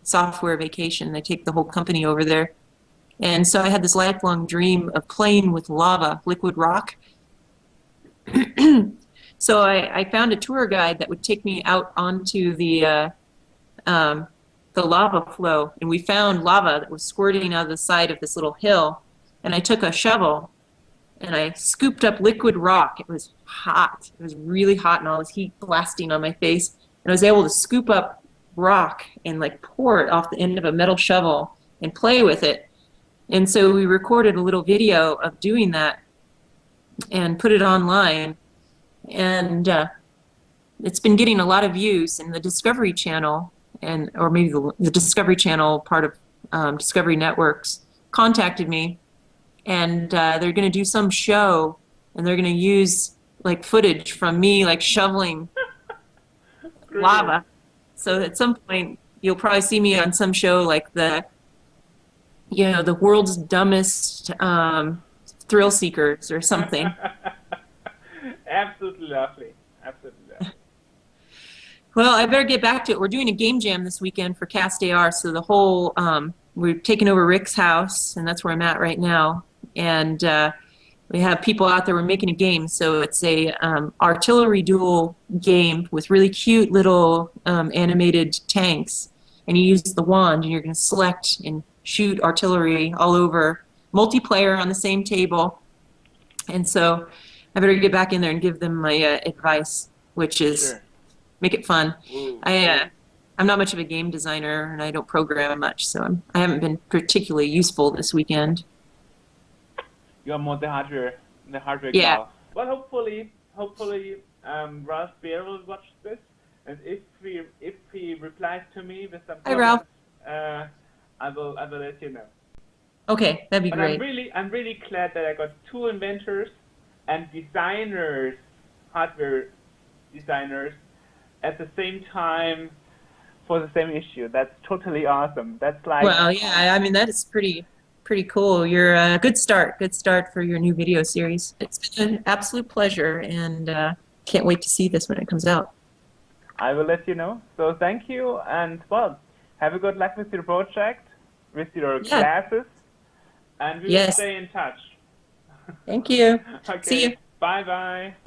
software vacation. They take the whole company over there, and so I had this lifelong dream of playing with lava, liquid rock. So I found a tour guide that would take me out onto the lava flow, and we found lava that was squirting out of the side of this little hill, and I took a shovel and I scooped up liquid rock. It was hot. It was really hot, and all this heat blasting on my face, and I was able to scoop up rock and like pour it off the end of a metal shovel and play with it. And so we recorded a little video of doing that and put it online, and it's been getting a lot of views. In the Discovery Channel, or maybe the Discovery Channel part of Discovery Networks contacted me, and they're going to do some show, and they're going to use like footage from me like shoveling lava. So at some point you'll probably see me on some show like the world's dumbest thrill seekers or something. Absolutely lovely. Absolutely lovely. Well, I better get back to it. We're doing a game jam this weekend for CastAR, so the whole we're taking over Rick's house, and that's where I'm at right now. And we have people out there. We're making a game, so it's a artillery duel game with really cute little animated tanks. and you use the wand, and you're going to select and shoot artillery all over, multiplayer on the same table. And so I better get back in there and give them my advice, which is Sure. make it fun. Ooh. I'm not much of a game designer, and I don't program much, so I haven't been particularly useful this weekend. You're more the hardware Yeah. gal. Well, hopefully, Ralph Bear will watch this, and if he replies to me with some Hi, Ralph. comments, I will let you know. Okay, that'd be But great. I'm really glad that I got two inventors and designers, hardware designers, at the same time for the same issue. That's totally awesome. That's like, Well, yeah, I mean, that is pretty cool. You're a good start for your new video series. It's been an absolute pleasure, and can't wait to see this when it comes out. I will let you know. So thank you, and well, have a good luck with your project, with your classes, and we will stay in touch. Thank you. Okay. See you. Bye bye.